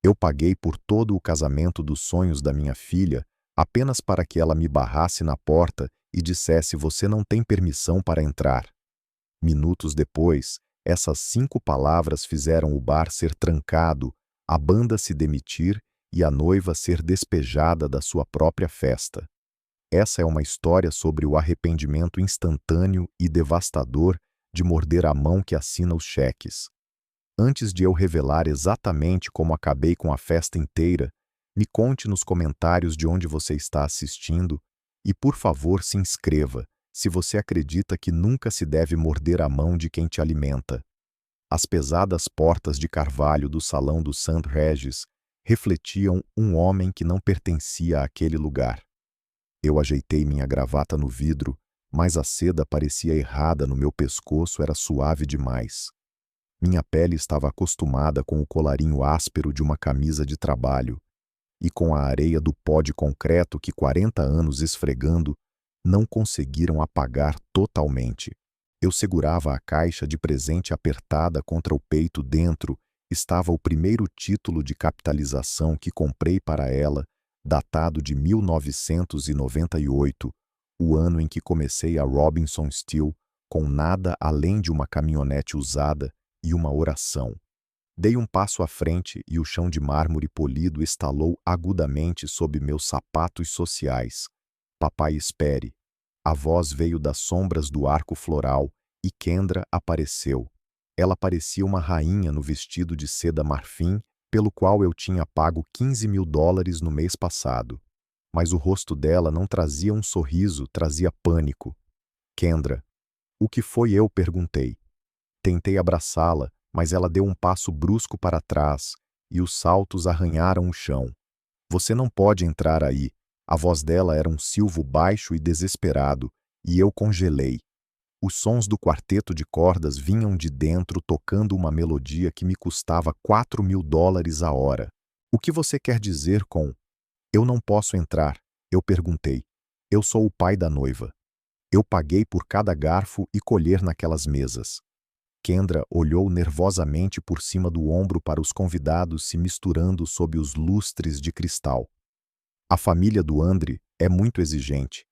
Eu paguei por todo o casamento dos sonhos da minha filha apenas para que ela me barrasse na porta e dissesse: "Você não tem permissão para entrar." Minutos depois, essas 5 palavras fizeram o bar ser trancado, a banda se demitir e a noiva ser despejada da sua própria festa. Essa é uma história sobre o arrependimento instantâneo e devastador de morder a mão que assina os cheques. Antes de eu revelar exatamente como acabei com a festa inteira, me conte nos comentários de onde você está assistindo e, por favor, se inscreva se você acredita que nunca se deve morder a mão de quem te alimenta. As pesadas portas de carvalho do salão do St. Regis refletiam um homem que não pertencia àquele lugar. Eu ajeitei minha gravata no vidro, mas a seda parecia errada no meu pescoço, era suave demais. Minha pele estava acostumada com o colarinho áspero de uma camisa de trabalho, e com a areia do pó de concreto que 40 anos esfregando não conseguiram apagar totalmente. Eu segurava a caixa de presente apertada contra o peito. Dentro estava o primeiro título de capitalização que comprei para ela, datado de 1998, o ano em que comecei a Robinson Steel, com nada além de uma caminhonete usada e uma oração. Dei um passo à frente e o chão de mármore polido estalou agudamente sob meus sapatos sociais. "Papai, espere." A voz veio das sombras do arco floral e Kendra apareceu. Ela parecia uma rainha no vestido de seda marfim, pelo qual eu tinha pago $15.000 no mês passado. Mas o rosto dela não trazia um sorriso, trazia pânico. "Kendra." "O que foi?" eu perguntei. Tentei abraçá-la, mas ela deu um passo brusco para trás e os saltos arranharam o chão. "Você não pode entrar aí." A voz dela era um silvo baixo e desesperado, e eu congelei. Os sons do quarteto de cordas vinham de dentro tocando uma melodia que me custava $4.000 a hora. "O que você quer dizer com... Eu não posso entrar?" eu perguntei. "Eu sou o pai da noiva. Eu paguei por cada garfo e colher naquelas mesas." Kendra olhou nervosamente por cima do ombro para os convidados se misturando sob os lustres de cristal. "A família do Andre é muito exigente,"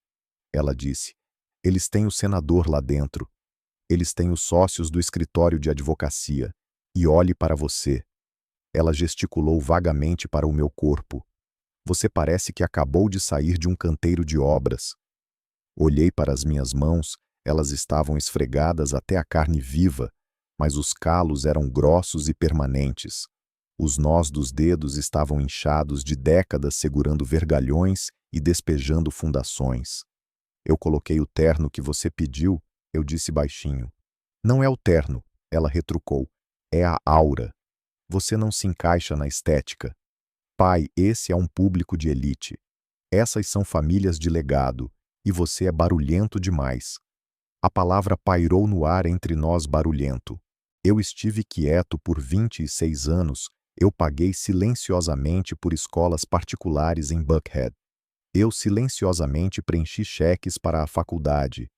ela disse. "Eles têm o senador lá dentro. Eles têm os sócios do escritório de advocacia. E olhe para você." Ela gesticulou vagamente para o meu corpo. "Você parece que acabou de sair de um canteiro de obras." Olhei para as minhas mãos, elas estavam esfregadas até a carne viva, mas os calos eram grossos e permanentes. Os nós dos dedos estavam inchados de décadas segurando vergalhões e despejando fundações. "Eu coloquei o terno que você pediu," eu disse baixinho. "Não é o terno," ela retrucou. "É a aura. Você não se encaixa na estética. Pai, esse é um público de elite. Essas são famílias de legado, e você é barulhento demais." A palavra pairou no ar entre nós, barulhento. Eu estive quieto por 26 anos, eu paguei silenciosamente por escolas particulares em Buckhead. Eu silenciosamente preenchi cheques para a faculdade.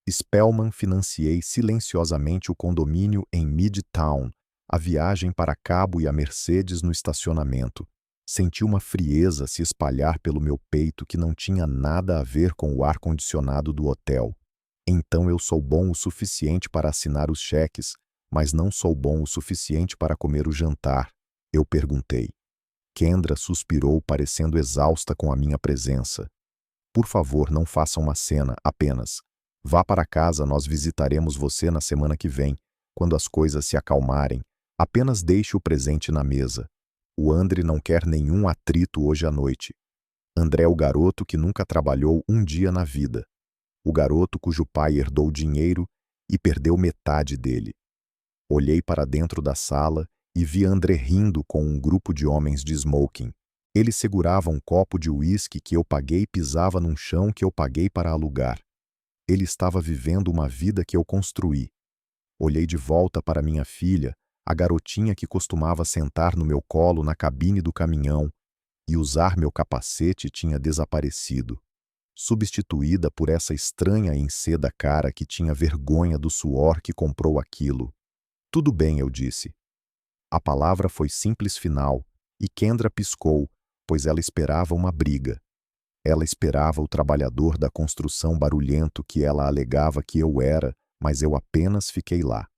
Spellman financiei silenciosamente o condomínio em Midtown, a viagem para Cabo e a Mercedes no estacionamento. Senti uma frieza se espalhar pelo meu peito que não tinha nada a ver com o ar-condicionado do hotel. "Então eu sou bom o suficiente para assinar os cheques, mas não sou bom o suficiente para comer o jantar?" eu perguntei. Kendra suspirou, parecendo exausta com a minha presença. "Por favor, não faça uma cena, apenas. Vá para casa, nós visitaremos você na semana que vem, quando as coisas se acalmarem. Apenas deixe o presente na mesa. O Andre não quer nenhum atrito hoje à noite." André é o garoto que nunca trabalhou um dia na vida. O garoto cujo pai herdou dinheiro e perdeu metade dele. Olhei para dentro da sala e vi André rindo com um grupo de homens de smoking. Ele segurava um copo de uísque que eu paguei e pisava num chão que eu paguei para alugar. Ele estava vivendo uma vida que eu construí. Olhei de volta para minha filha, a garotinha que costumava sentar no meu colo na cabine do caminhão, e usar meu capacete tinha desaparecido, substituída por essa estranha em seda cara que tinha vergonha do suor que comprou aquilo. "Tudo bem," eu disse. A palavra foi simples final, e Kendra piscou, pois ela esperava uma briga. Ela esperava o trabalhador da construção barulhento que ela alegava que eu era, mas eu apenas fiquei lá.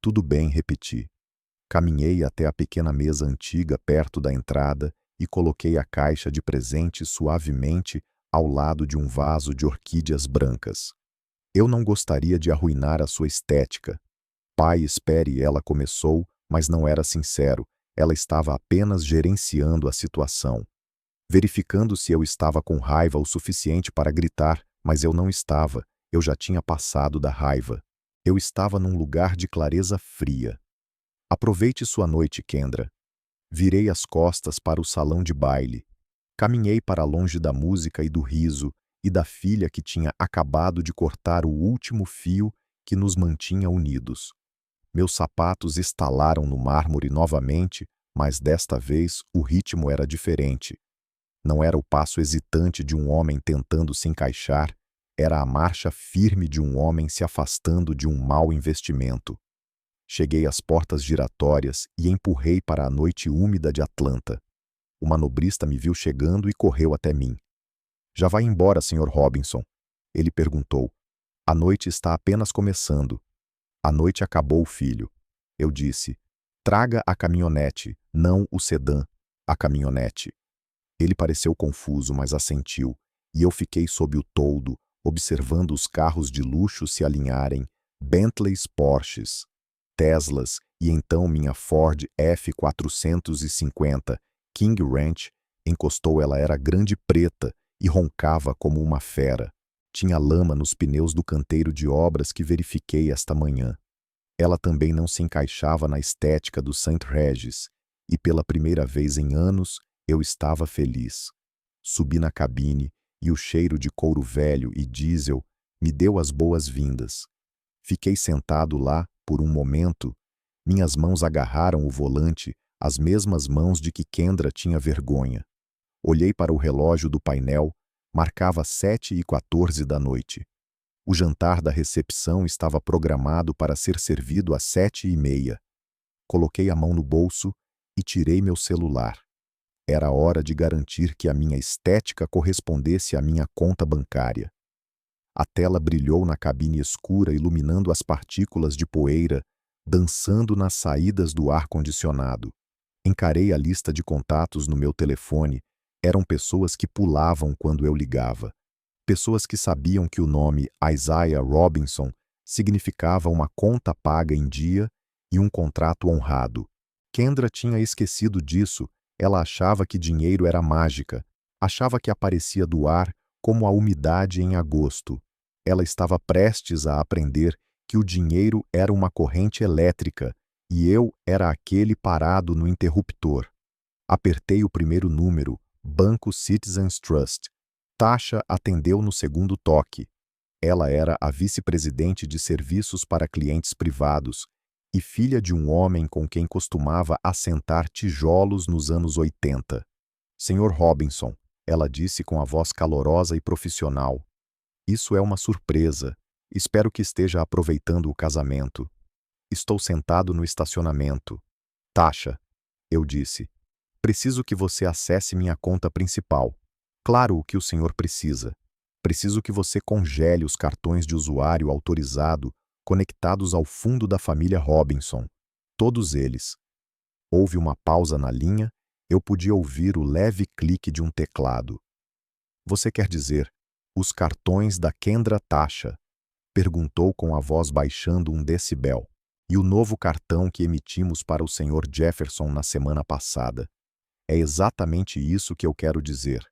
Tudo bem, repeti. Caminhei até a pequena mesa antiga perto da entrada e coloquei a caixa de presentes suavemente ao lado de um vaso de orquídeas brancas. Eu não gostaria de arruinar a sua estética. Pai, espere, ela começou, mas não era sincero. Ela estava apenas gerenciando a situação. Verificando se eu estava com raiva o suficiente para gritar, mas eu não estava. Eu já tinha passado da raiva. Eu estava num lugar de clareza fria. Aproveite sua noite, Kendra. Virei as costas para o salão de baile. Caminhei para longe da música e do riso e da filha que tinha acabado de cortar o último fio que nos mantinha unidos. Meus sapatos estalaram no mármore novamente, mas desta vez o ritmo era diferente. Não era o passo hesitante de um homem tentando se encaixar, era a marcha firme de um homem se afastando de um mau investimento. Cheguei às portas giratórias e empurrei para a noite úmida de Atlanta. O manobrista me viu chegando e correu até mim. Já vai embora, Sr. Robinson? Ele perguntou. A noite está apenas começando. A noite acabou, filho. Eu disse. Traga a caminhonete, não o sedã, a caminhonete. Ele pareceu confuso, mas assentiu, e eu fiquei sob o toldo, observando os carros de luxo se alinharem, Bentleys, Porsches, Teslas e então minha Ford F450 King Ranch encostou. Ela era grande, preta e roncava como uma fera. Tinha lama nos pneus do canteiro de obras que verifiquei esta manhã. Ela também não se encaixava na estética do St. Regis, e pela primeira vez em anos eu estava feliz. Subi na cabine e o cheiro de couro velho e diesel me deu as boas-vindas. Fiquei sentado lá por um momento. Minhas mãos agarraram o volante, as mesmas mãos de que Kendra tinha vergonha. Olhei para o relógio do painel, marcava 7h14 da noite. O jantar da recepção estava programado para ser servido às 7h30. Coloquei a mão no bolso e tirei meu celular. Era hora de garantir que a minha estética correspondesse à minha conta bancária. A tela brilhou na cabine escura, iluminando as partículas de poeira, dançando nas saídas do ar-condicionado. Encarei a lista de contatos no meu telefone. Eram pessoas que pulavam quando eu ligava. Pessoas que sabiam que o nome Isaiah Robinson significava uma conta paga em dia e um contrato honrado. Kendra tinha esquecido disso. Ela achava que dinheiro era mágica. Achava que aparecia do ar como a umidade em agosto. Ela estava prestes a aprender que o dinheiro era uma corrente elétrica e eu era aquele parado no interruptor. Apertei o primeiro número, Banco Citizens Trust. Tasha atendeu no segundo toque. Ela era a vice-presidente de serviços para clientes privados e filha de um homem com quem costumava assentar tijolos nos anos 80. Sr. Robinson, ela disse com a voz calorosa e profissional. Isso é uma surpresa. Espero que esteja aproveitando o casamento. Estou sentado no estacionamento. Tasha, eu disse. Preciso que você acesse minha conta principal. Claro o que o senhor precisa. Preciso que você congele os cartões de usuário autorizado conectados ao fundo da família Robinson. Todos eles. Houve uma pausa na linha. Eu podia ouvir o leve clique de um teclado. Você quer dizer, os cartões da Kendra Tasha? Perguntou com a voz baixando 1 decibel. E o novo cartão que emitimos para o Sr. Jefferson na semana passada. É exatamente isso que eu quero dizer.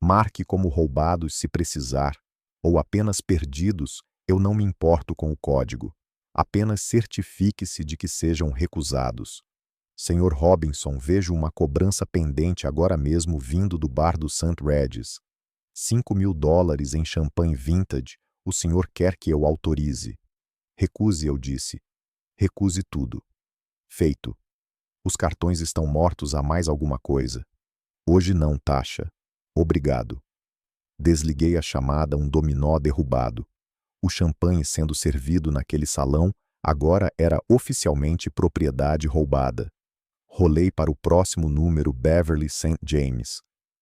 Marque como roubados se precisar, ou apenas perdidos, eu não me importo com o código. Apenas certifique-se de que sejam recusados. Sr. Robinson, vejo uma cobrança pendente agora mesmo vindo do bar do St. Regis. $5.000 em champanhe vintage, o senhor quer que eu autorize. Recuse, eu disse. Recuse tudo. Feito. Os cartões estão mortos há mais alguma coisa. Hoje não, Tasha. Obrigado. Desliguei a chamada, um dominó derrubado. O champanhe sendo servido naquele salão agora era oficialmente propriedade roubada. Rolei para o próximo número Beverly St. James,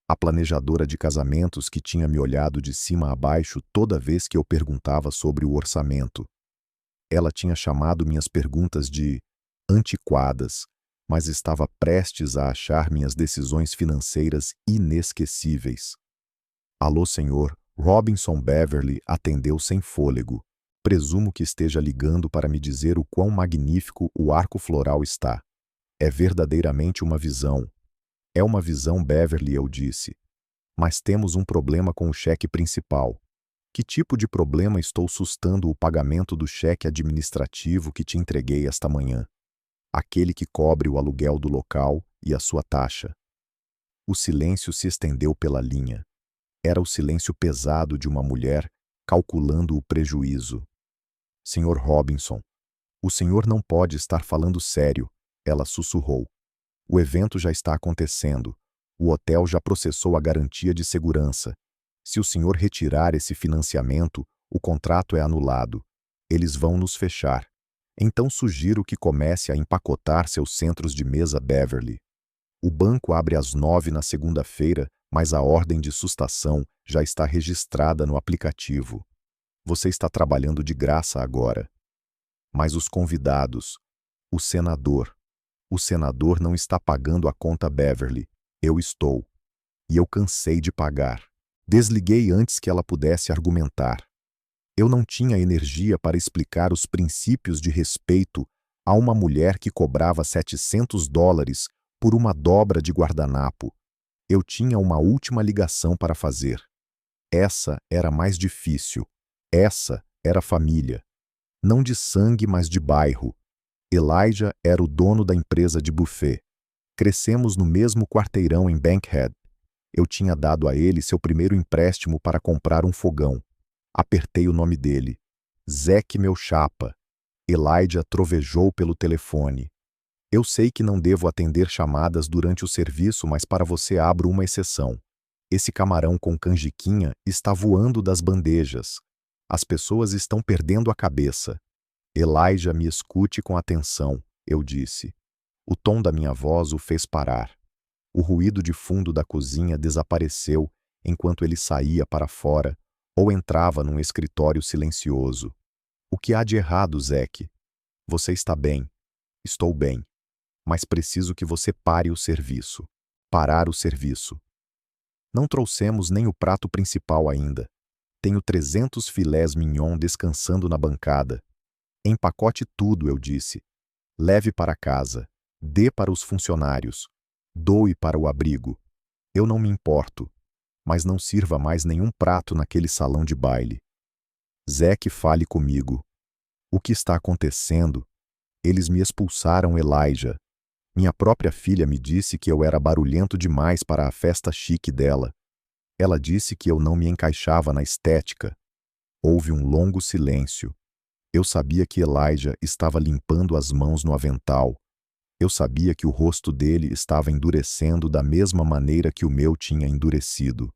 a planejadora de casamentos que tinha me olhado de cima a baixo toda vez que eu perguntava sobre o orçamento. Ela tinha chamado minhas perguntas de antiquadas, mas estava prestes a achar minhas decisões financeiras inesquecíveis. Alô, senhor. Robinson Beverly atendeu sem fôlego. Presumo que esteja ligando para me dizer o quão magnífico o arco floral está. É verdadeiramente uma visão. É uma visão, Beverly, eu disse. Mas temos um problema com o cheque principal. Que tipo de problema estou sustando o pagamento do cheque administrativo que te entreguei esta manhã? Aquele que cobre o aluguel do local e a sua taxa. O silêncio se estendeu pela linha. Era o silêncio pesado de uma mulher calculando o prejuízo. Senhor Robinson, o senhor não pode estar falando sério, ela sussurrou. O evento já está acontecendo. O hotel já processou a garantia de segurança. Se o senhor retirar esse financiamento, o contrato é anulado. Eles vão nos fechar. Então sugiro que comece a empacotar seus centros de mesa, Beverly. O banco abre às 9 na segunda-feira, mas a ordem de sustação já está registrada no aplicativo. Você está trabalhando de graça agora. Mas os convidados, o senador não está pagando a conta, Beverly. Eu estou. E eu cansei de pagar. Desliguei antes que ela pudesse argumentar. Eu não tinha energia para explicar os princípios de respeito a uma mulher que cobrava $700 por uma dobra de guardanapo. Eu tinha uma última ligação para fazer. Essa era mais difícil. Essa era família. Não de sangue, mas de bairro. Elijah era o dono da empresa de buffet. Crescemos no mesmo quarteirão em Bankhead. Eu tinha dado a ele seu primeiro empréstimo para comprar um fogão. Apertei o nome dele. Zack, meu chapa. Elijah trovejou pelo telefone. Eu sei que não devo atender chamadas durante o serviço, mas para você abro uma exceção. Esse camarão com canjiquinha está voando das bandejas. As pessoas estão perdendo a cabeça. Elijah, me escute com atenção, eu disse. O tom da minha voz o fez parar. O ruído de fundo da cozinha desapareceu enquanto ele saía para fora ou entrava num escritório silencioso. O que há de errado, Zack? Você está bem. Estou bem. Mas preciso que você pare o serviço. Parar o serviço. Não trouxemos nem o prato principal ainda. Tenho 300 filés mignon descansando na bancada. Empacote tudo, eu disse. Leve para casa. Dê para os funcionários. Doe para o abrigo. Eu não me importo. Mas não sirva mais nenhum prato naquele salão de baile. Zack, fale comigo. O que está acontecendo? Eles me expulsaram, Elijah. Minha própria filha me disse que eu era barulhento demais para a festa chique dela. Ela disse que eu não me encaixava na estética. Houve um longo silêncio. Eu sabia que Elijah estava limpando as mãos no avental. Eu sabia que o rosto dele estava endurecendo da mesma maneira que o meu tinha endurecido.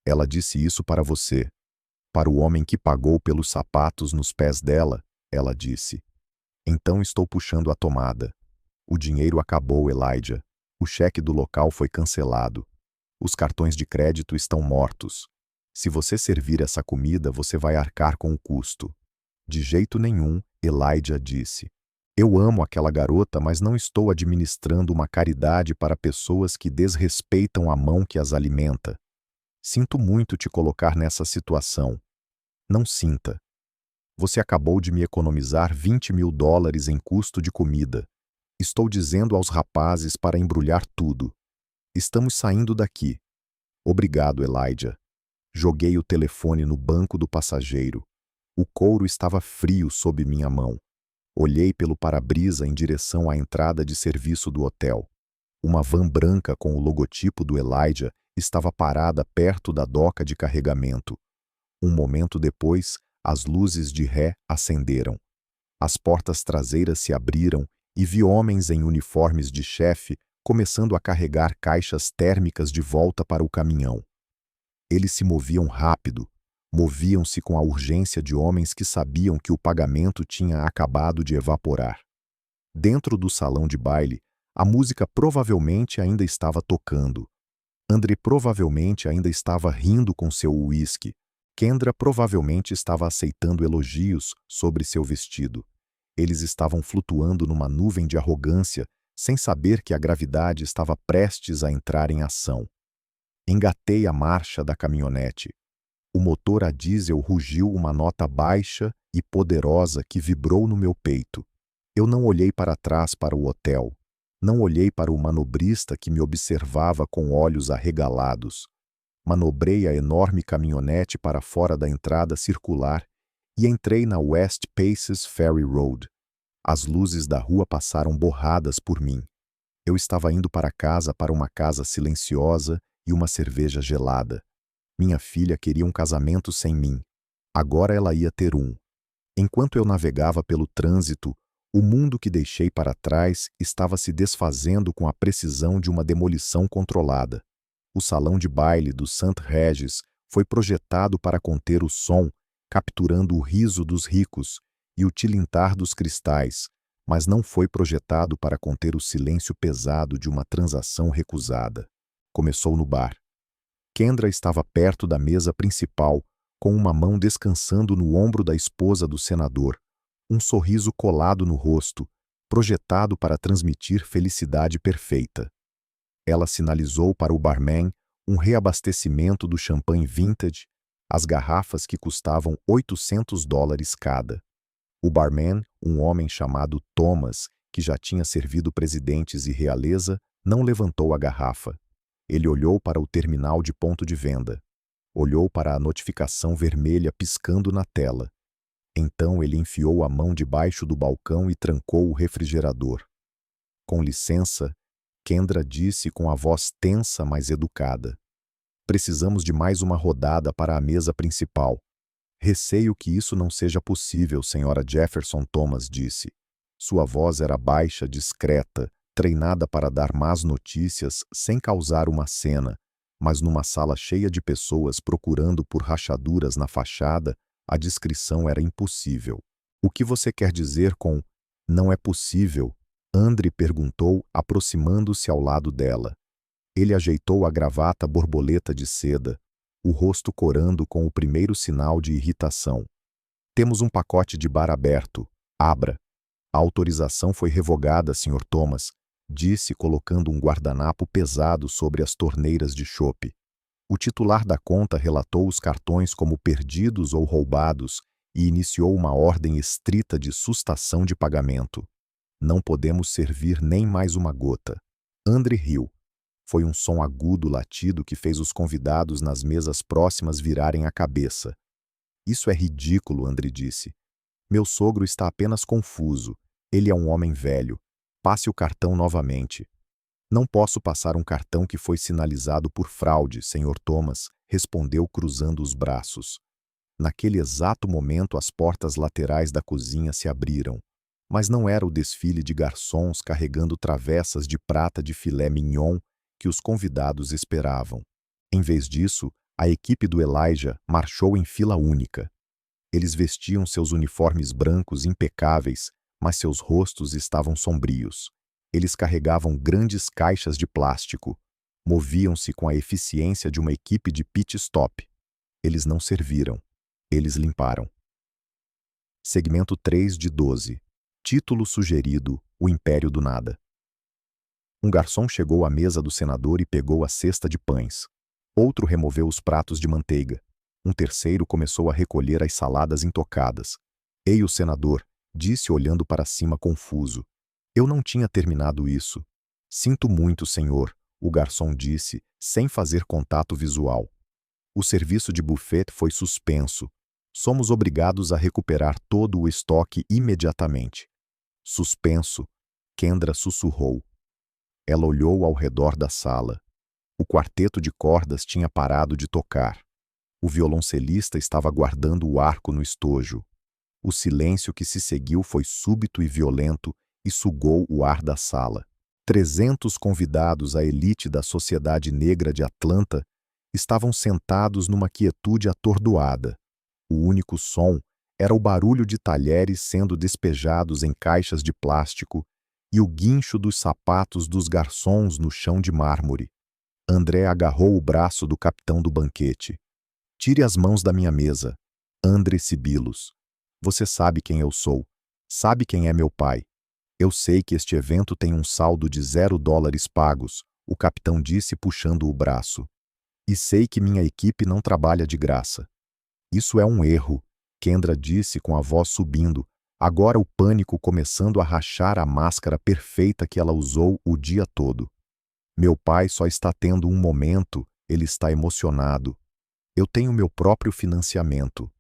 Ela disse isso para você. Para o homem que pagou pelos sapatos nos pés dela, ela disse. Então estou puxando a tomada. O dinheiro acabou, Elijah. O cheque do local foi cancelado. Os cartões de crédito estão mortos. Se você servir essa comida, você vai arcar com o custo. De jeito nenhum, Elijah disse. Eu amo aquela garota, mas não estou administrando uma caridade para pessoas que desrespeitam a mão que as alimenta. Sinto muito te colocar nessa situação. Não sinta. Você acabou de me economizar $20.000 em custo de comida. Estou dizendo aos rapazes para embrulhar tudo. Estamos saindo daqui. Obrigado, Elijah. Joguei o telefone no banco do passageiro. O couro estava frio sob minha mão. Olhei pelo para-brisa em direção à entrada de serviço do hotel. Uma van branca com o logotipo do Elijah estava parada perto da doca de carregamento. Um momento depois, as luzes de ré acenderam. As portas traseiras se abriram e vi homens em uniformes de chefe começando a carregar caixas térmicas de volta para o caminhão. Eles se moviam rápido, moviam-se com a urgência de homens que sabiam que o pagamento tinha acabado de evaporar. Dentro do salão de baile, A música provavelmente ainda estava tocando. André provavelmente ainda estava rindo com seu uísque. Kendra provavelmente estava aceitando elogios sobre seu vestido. Eles estavam flutuando numa nuvem de arrogância, sem saber que a gravidade estava prestes a entrar em ação. Engatei a marcha da caminhonete. O motor a diesel rugiu uma nota baixa e poderosa que vibrou no meu peito. Eu não olhei para trás para o hotel. Não olhei para o manobrista que me observava com olhos arregalados. Manobrei a enorme caminhonete para fora da entrada circular e entrei na West Paces Ferry Road. As luzes da rua passaram borradas por mim. Eu estava indo para casa, para uma casa silenciosa e uma cerveja gelada. Minha filha queria um casamento sem mim. Agora ela ia ter um. Enquanto eu navegava pelo trânsito, o mundo que deixei para trás estava se desfazendo com a precisão de uma demolição controlada. O salão de baile do St. Regis foi projetado para conter o som, capturando o riso dos ricos e o tilintar dos cristais, mas não foi projetado para conter o silêncio pesado de uma transação recusada. Começou no bar. Kendra estava perto da mesa principal, com uma mão descansando no ombro da esposa do senador, um sorriso colado no rosto, projetado para transmitir felicidade perfeita. Ela sinalizou para o barman um reabastecimento do champanhe vintage, as garrafas que custavam $800 cada. O barman, um homem chamado Thomas, que já tinha servido presidentes e realeza, não levantou a garrafa. Ele olhou para o terminal de ponto de venda. Olhou para a notificação vermelha piscando na tela. Então ele enfiou a mão debaixo do balcão e trancou o refrigerador. Com licença, Kendra disse com a voz tensa, mas educada. Precisamos de mais uma rodada para a mesa principal. Receio que isso não seja possível, senhora Jefferson, Thomas disse. Sua voz era baixa, discreta, treinada para dar más notícias sem causar uma cena, mas numa sala cheia de pessoas procurando por rachaduras na fachada, a descrição era impossível. O que você quer dizer com "não é possível"? André perguntou, aproximando-se ao lado dela. Ele ajeitou a gravata borboleta de seda, o rosto corando com o primeiro sinal de irritação. Temos um pacote de bar aberto. Abra. A autorização foi revogada, Sr. Thomas, disse colocando um guardanapo pesado sobre as torneiras de chope. O titular da conta relatou os cartões como perdidos ou roubados e iniciou uma ordem estrita de sustação de pagamento. Não podemos servir nem mais uma gota. André riu. Foi um som agudo latido que fez os convidados nas mesas próximas virarem a cabeça. Isso é ridículo, André disse. Meu sogro está apenas confuso. Ele é um homem velho. Passe o cartão novamente. Não posso passar um cartão que foi sinalizado por fraude, Sr. Thomas, respondeu cruzando os braços. Naquele exato momento as portas laterais da cozinha se abriram. Mas não era o desfile de garçons carregando travessas de prata de filé mignon que os convidados esperavam. Em vez disso, a equipe do Elijah marchou em fila única. Eles vestiam seus uniformes brancos impecáveis, mas seus rostos estavam sombrios. Eles carregavam grandes caixas de plástico. Moviam-se com a eficiência de uma equipe de pit stop. Eles não serviram. Eles limparam. Segmento 3 de 12. Título sugerido: O Império do Nada. Um garçom chegou à mesa do senador e pegou a cesta de pães. Outro removeu os pratos de manteiga. Um terceiro começou a recolher as saladas intocadas. Ei, o senador, disse olhando para cima confuso. Eu não tinha terminado isso. Sinto muito, senhor, o garçom disse, sem fazer contato visual. O serviço de buffet foi suspenso. Somos obrigados a recuperar todo o estoque imediatamente. Suspenso, Kendra sussurrou. Ela olhou ao redor da sala. O quarteto de cordas tinha parado de tocar. O violoncelista estava guardando o arco no estojo. O silêncio que se seguiu foi súbito e violento e sugou o ar da sala. 300 convidados à elite da sociedade negra de Atlanta estavam sentados numa quietude atordoada. O único som era o barulho de talheres sendo despejados em caixas de plástico e o guincho dos sapatos dos garçons no chão de mármore. André agarrou o braço do capitão do banquete. Tire as mãos da minha mesa. André Sibilos. Você sabe quem eu sou. Sabe quem é meu pai. Eu sei que este evento tem um saldo de $0 pagos, o capitão disse puxando o braço. E sei que minha equipe não trabalha de graça. Isso é um erro, Kendra disse com a voz subindo, agora o pânico começando a rachar a máscara perfeita que ela usou o dia todo. Meu pai só está tendo um momento, ele está emocionado. Eu tenho meu próprio financiamento.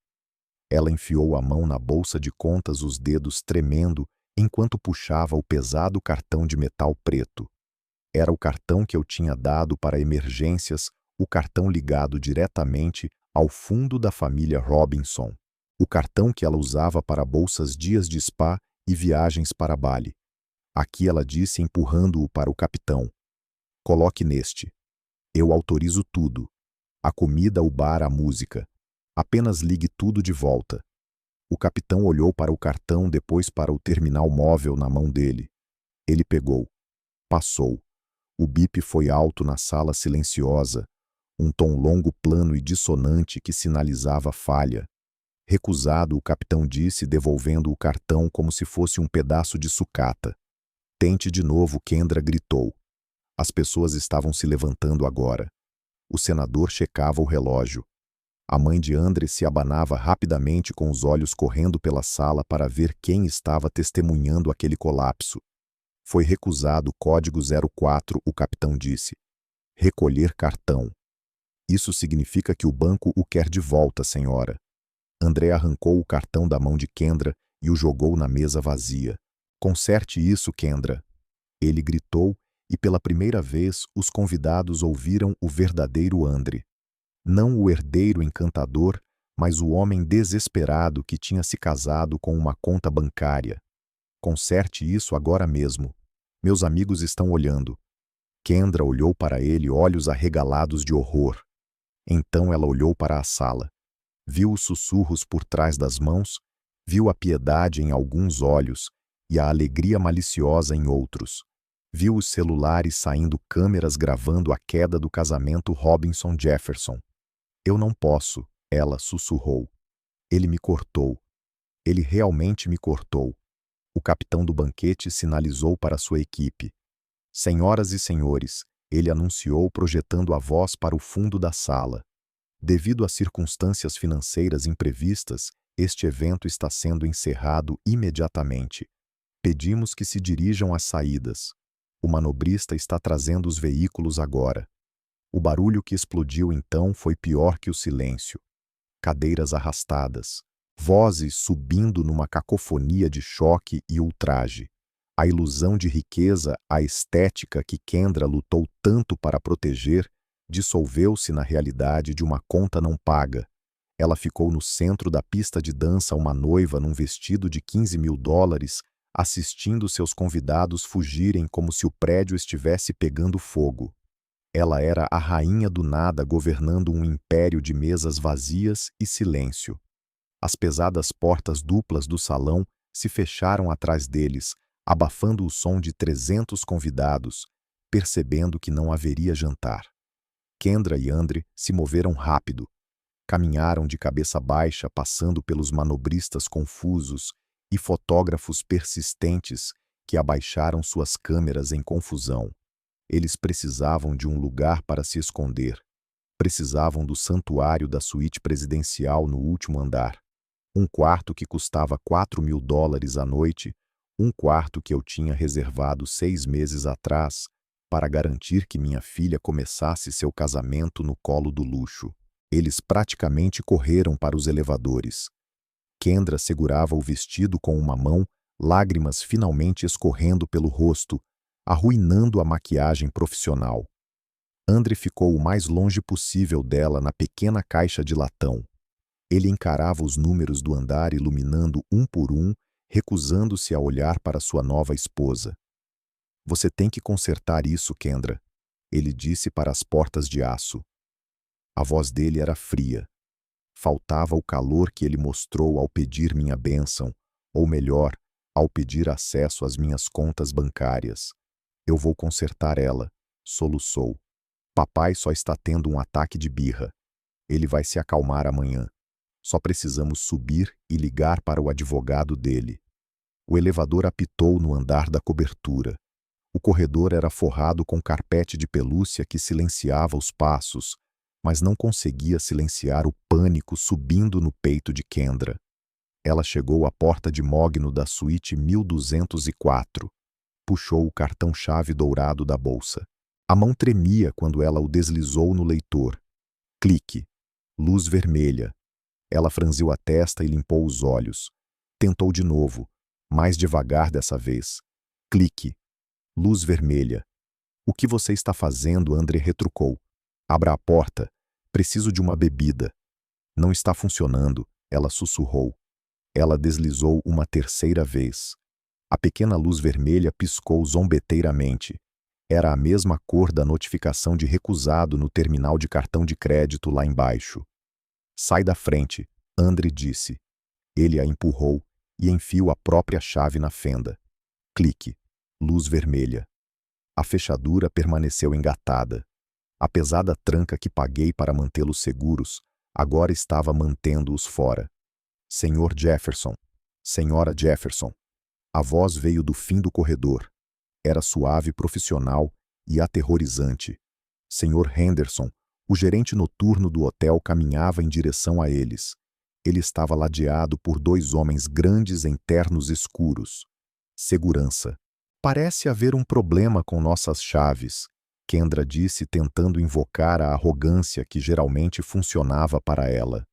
Ela enfiou a mão na bolsa de contas, os dedos tremendo, enquanto puxava o pesado cartão de metal preto. Era o cartão que eu tinha dado para emergências, o cartão ligado diretamente ao fundo da família Robinson. O cartão que ela usava para bolsas dias de spa e viagens para Bali. Aqui ela disse empurrando-o para o capitão. Coloque neste. Eu autorizo tudo. A comida, o bar, a música. Apenas ligue tudo de volta. O capitão olhou para o cartão, depois para o terminal móvel na mão dele. Ele pegou. Passou. O bip foi alto na sala silenciosa, um tom longo, plano e dissonante que sinalizava falha. Recusado, o capitão disse, devolvendo o cartão como se fosse um pedaço de sucata. Tente de novo, Kendra gritou. As pessoas estavam se levantando agora. O senador checava o relógio. A mãe de André se abanava rapidamente com os olhos correndo pela sala para ver quem estava testemunhando aquele colapso. Foi recusado código 04, o capitão disse. Recolher cartão. Isso significa que o banco o quer de volta, senhora. André arrancou o cartão da mão de Kendra e o jogou na mesa vazia. Conserte isso, Kendra. Ele gritou e pela primeira vez os convidados ouviram o verdadeiro André. Não o herdeiro encantador, mas o homem desesperado que tinha se casado com uma conta bancária. Conserte isso agora mesmo. Meus amigos estão olhando. Kendra olhou para ele, olhos arregalados de horror. Então ela olhou para a sala. Viu os sussurros por trás das mãos, viu a piedade em alguns olhos e a alegria maliciosa em outros. Viu os celulares saindo, câmeras gravando a queda do casamento Robinson-Jefferson. Eu não posso, ela sussurrou. Ele me cortou. Ele realmente me cortou. O capitão do banquete sinalizou para sua equipe. Senhoras e senhores, ele anunciou projetando a voz para o fundo da sala. Devido a circunstâncias financeiras imprevistas, este evento está sendo encerrado imediatamente. Pedimos que se dirijam às saídas. O manobrista está trazendo os veículos agora. O barulho que explodiu então foi pior que o silêncio. Cadeiras arrastadas, vozes subindo numa cacofonia de choque e ultraje. A ilusão de riqueza, a estética que Kendra lutou tanto para proteger, dissolveu-se na realidade de uma conta não paga. Ela ficou no centro da pista de dança, uma noiva num vestido de $15.000, assistindo seus convidados fugirem como se o prédio estivesse pegando fogo. Ela era a rainha do nada governando um império de mesas vazias e silêncio. As pesadas portas duplas do salão se fecharam atrás deles, abafando o som de 300 convidados, percebendo que não haveria jantar. Kendra e André se moveram rápido. Caminharam de cabeça baixa, passando pelos manobristas confusos e fotógrafos persistentes que abaixaram suas câmeras em confusão. Eles precisavam de um lugar para se esconder. Precisavam do santuário da suíte presidencial no último andar. Um quarto que custava $4.000 à noite, um quarto que eu tinha reservado 6 meses atrás para garantir que minha filha começasse seu casamento no colo do luxo. Eles praticamente correram para os elevadores. Kendra segurava o vestido com uma mão, lágrimas finalmente escorrendo pelo rosto, arruinando a maquiagem profissional. André ficou o mais longe possível dela na pequena caixa de latão. Ele encarava os números do andar iluminando um por um, recusando-se a olhar para sua nova esposa. Você tem que consertar isso, Kendra, ele disse para as portas de aço. A voz dele era fria. Faltava o calor que ele mostrou ao pedir minha bênção, ou melhor, ao pedir acesso às minhas contas bancárias. Eu vou consertar ela, soluçou. Papai só está tendo um ataque de birra. Ele vai se acalmar amanhã. Só precisamos subir e ligar para o advogado dele. O elevador apitou no andar da cobertura. O corredor era forrado com carpete de pelúcia que silenciava os passos, mas não conseguia silenciar o pânico subindo no peito de Kendra. Ela chegou à porta de mogno da suíte 1204. Puxou o cartão-chave dourado da bolsa. A mão tremia quando ela o deslizou no leitor. Clique. Luz vermelha. Ela franziu a testa e limpou os olhos. Tentou de novo, mais devagar dessa vez. Clique. Luz vermelha. O que você está fazendo? André retrucou. Abra a porta. Preciso de uma bebida. Não está funcionando, ela sussurrou. Ela deslizou uma terceira vez. A pequena luz vermelha piscou zombeteiramente. Era a mesma cor da notificação de recusado no terminal de cartão de crédito lá embaixo. Sai da frente, André disse. Ele a empurrou e enfiou a própria chave na fenda. Clique. Luz vermelha. A fechadura permaneceu engatada. A pesada tranca que paguei para mantê-los seguros, agora estava mantendo-os fora. Senhor Jefferson. Senhora Jefferson. A voz veio do fim do corredor. Era suave, profissional e aterrorizante. Senhor Henderson, o gerente noturno do hotel, caminhava em direção a eles. Ele estava ladeado por dois homens grandes em ternos escuros. Segurança. Parece haver um problema com nossas chaves, Kendra disse, tentando invocar a arrogância que geralmente funcionava para ela.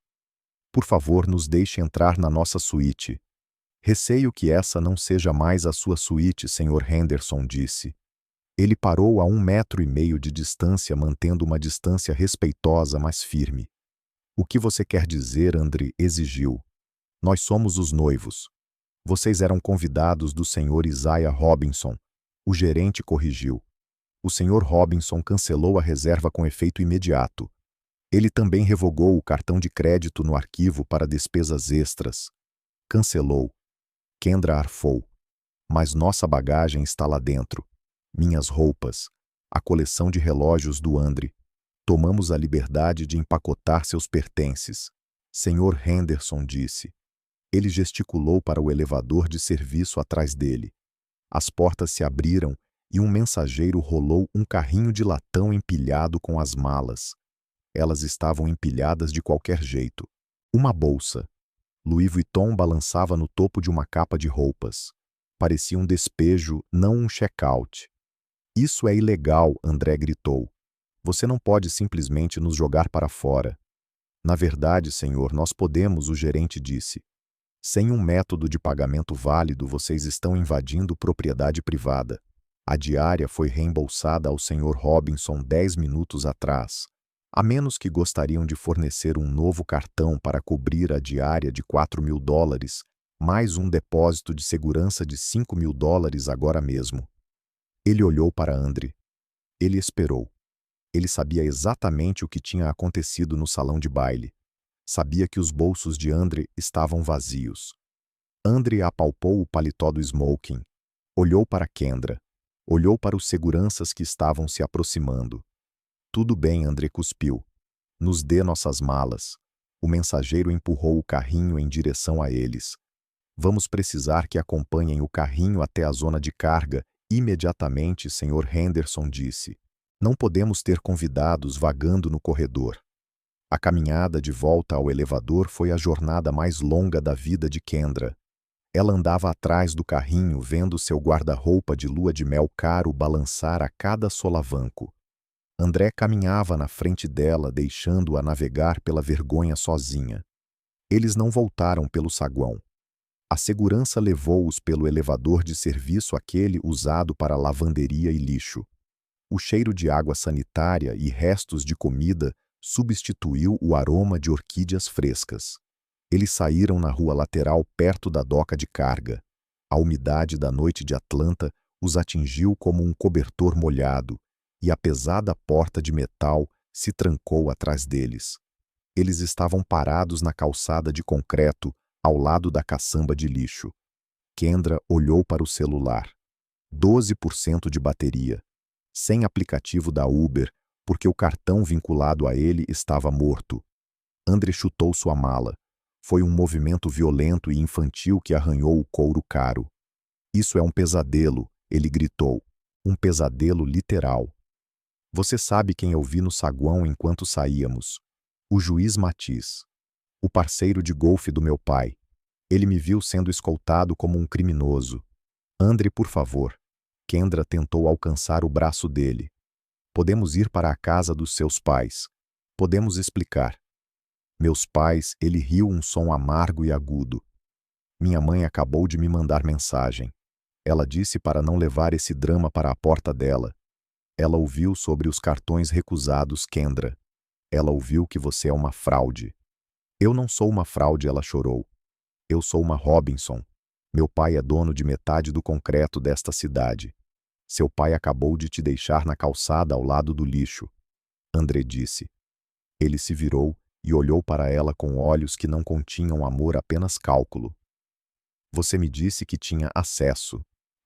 Por favor, nos deixe entrar na nossa suíte. Receio que essa não seja mais a sua suíte, Sr. Henderson disse. Ele parou a 1,5 metros de distância, mantendo uma distância respeitosa, mas firme. O que você quer dizer? André exigiu. Nós somos os noivos. Vocês eram convidados do Sr. Isaiah Robinson. O gerente corrigiu. O Sr. Robinson cancelou a reserva com efeito imediato. Ele também revogou o cartão de crédito no arquivo para despesas extras. Cancelou. Kendra arfou. Mas nossa bagagem está lá dentro. Minhas roupas. A coleção de relógios do André. Tomamos a liberdade de empacotar seus pertences. Sr. Henderson disse. Ele gesticulou para o elevador de serviço atrás dele. As portas se abriram e um mensageiro rolou um carrinho de latão empilhado com as malas. Elas estavam empilhadas de qualquer jeito. Uma bolsa. Louis Vuitton balançava no topo de uma capa de roupas. Parecia um despejo, não um check-out. Isso é ilegal, André gritou. Você não pode simplesmente nos jogar para fora. Na verdade, senhor, nós podemos, o gerente disse. Sem um método de pagamento válido, vocês estão invadindo propriedade privada. A diária foi reembolsada ao Sr. Robinson 10 minutos atrás. A menos que gostariam de fornecer um novo cartão para cobrir a diária de $4.000, mais um depósito de segurança de $5.000 agora mesmo. Ele olhou para André. Ele esperou. Ele sabia exatamente o que tinha acontecido no salão de baile. Sabia que os bolsos de André estavam vazios. André apalpou o paletó do smoking. Olhou para Kendra. Olhou para os seguranças que estavam se aproximando. Tudo bem, André cuspiu. Nos dê nossas malas. O mensageiro empurrou o carrinho em direção a eles. Vamos precisar que acompanhem o carrinho até a zona de carga, imediatamente, Sr. Henderson disse. Não podemos ter convidados vagando no corredor. A caminhada de volta ao elevador foi a jornada mais longa da vida de Kendra. Ela andava atrás do carrinho, vendo seu guarda-roupa de lua de mel caro balançar a cada solavanco. André caminhava na frente dela, deixando-a navegar pela vergonha sozinha. Eles não voltaram pelo saguão. A segurança levou-os pelo elevador de serviço, aquele usado para lavanderia e lixo. O cheiro de água sanitária e restos de comida substituiu o aroma de orquídeas frescas. Eles saíram na rua lateral perto da doca de carga. A umidade da noite de Atlanta os atingiu como um cobertor molhado, e a pesada porta de metal se trancou atrás deles. Eles estavam parados na calçada de concreto, ao lado da caçamba de lixo. Kendra olhou para o celular. 12% de bateria. Sem aplicativo da Uber, porque o cartão vinculado a ele estava morto. André chutou sua mala. Foi um movimento violento e infantil que arranhou o couro caro. Isso é um pesadelo, ele gritou. Um pesadelo literal. Você sabe quem eu vi no saguão enquanto saíamos? O juiz Matiz. O parceiro de golfe do meu pai. Ele me viu sendo escoltado como um criminoso. André, por favor. Kendra tentou alcançar o braço dele. Podemos ir para a casa dos seus pais. Podemos explicar. Meus pais, ele riu um som amargo e agudo. Minha mãe acabou de me mandar mensagem. Ela disse para não levar esse drama para a porta dela. Ela ouviu sobre os cartões recusados, Kendra. Ela ouviu que você é uma fraude. Eu não sou uma fraude, ela chorou. Eu sou uma Robinson. Meu pai é dono de metade do concreto desta cidade. Seu pai acabou de te deixar na calçada ao lado do lixo. André disse. Ele se virou e olhou para ela com olhos que não continham amor, apenas cálculo. Você me disse que tinha acesso.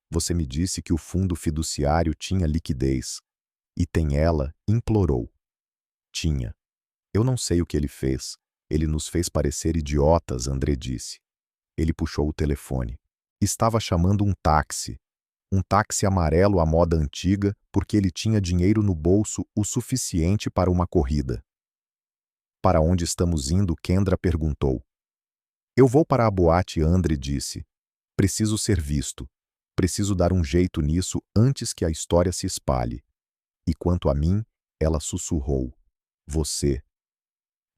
Você me disse que o fundo fiduciário tinha liquidez. E tem ela, implorou. Tinha. Eu não sei o que ele fez. Ele nos fez parecer idiotas, André disse. Ele puxou o telefone. Estava chamando um táxi. Um táxi amarelo à moda antiga, porque ele tinha dinheiro no bolso o suficiente para uma corrida. Para onde estamos indo? Kendra perguntou. Eu vou para a boate, André disse. Preciso ser visto. Preciso dar um jeito nisso antes que a história se espalhe. E quanto a mim, ela sussurrou. Você.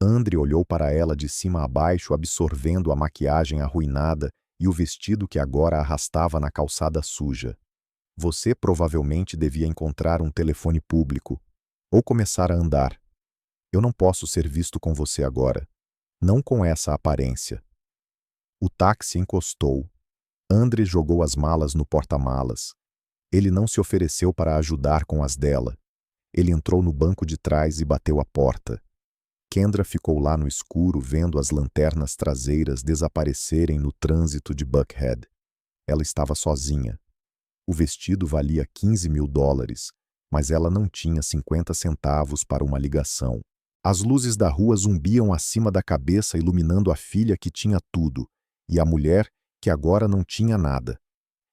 André olhou para ela de cima a baixo, absorvendo a maquiagem arruinada e o vestido que agora arrastava na calçada suja. Você provavelmente devia encontrar um telefone público. Ou começar a andar. Eu não posso ser visto com você agora. Não com essa aparência. O táxi encostou. André jogou as malas no porta-malas. Ele não se ofereceu para ajudar com as dela. Ele entrou no banco de trás e bateu a porta. Kendra ficou lá no escuro vendo as lanternas traseiras desaparecerem no trânsito de Buckhead. Ela estava sozinha. O vestido valia $15.000, mas ela não tinha 50 centavos para uma ligação. As luzes da rua zumbiam acima da cabeça, iluminando a filha que tinha tudo, e a mulher que agora não tinha nada.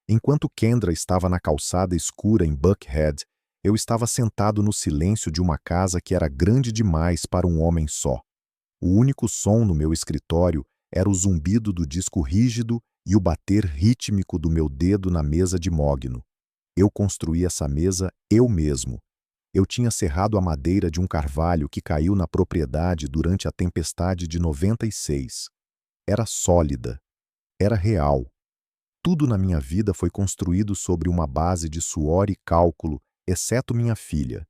Enquanto Kendra estava na calçada escura em Buckhead, eu estava sentado no silêncio de uma casa que era grande demais para um homem só. O único som no meu escritório era o zumbido do disco rígido e o bater rítmico do meu dedo na mesa de mogno. Eu construí essa mesa eu mesmo. Eu tinha serrado a madeira de um carvalho que caiu na propriedade durante a tempestade de 96. Era sólida. Era real. Tudo na minha vida foi construído sobre uma base de suor e cálculo, exceto minha filha.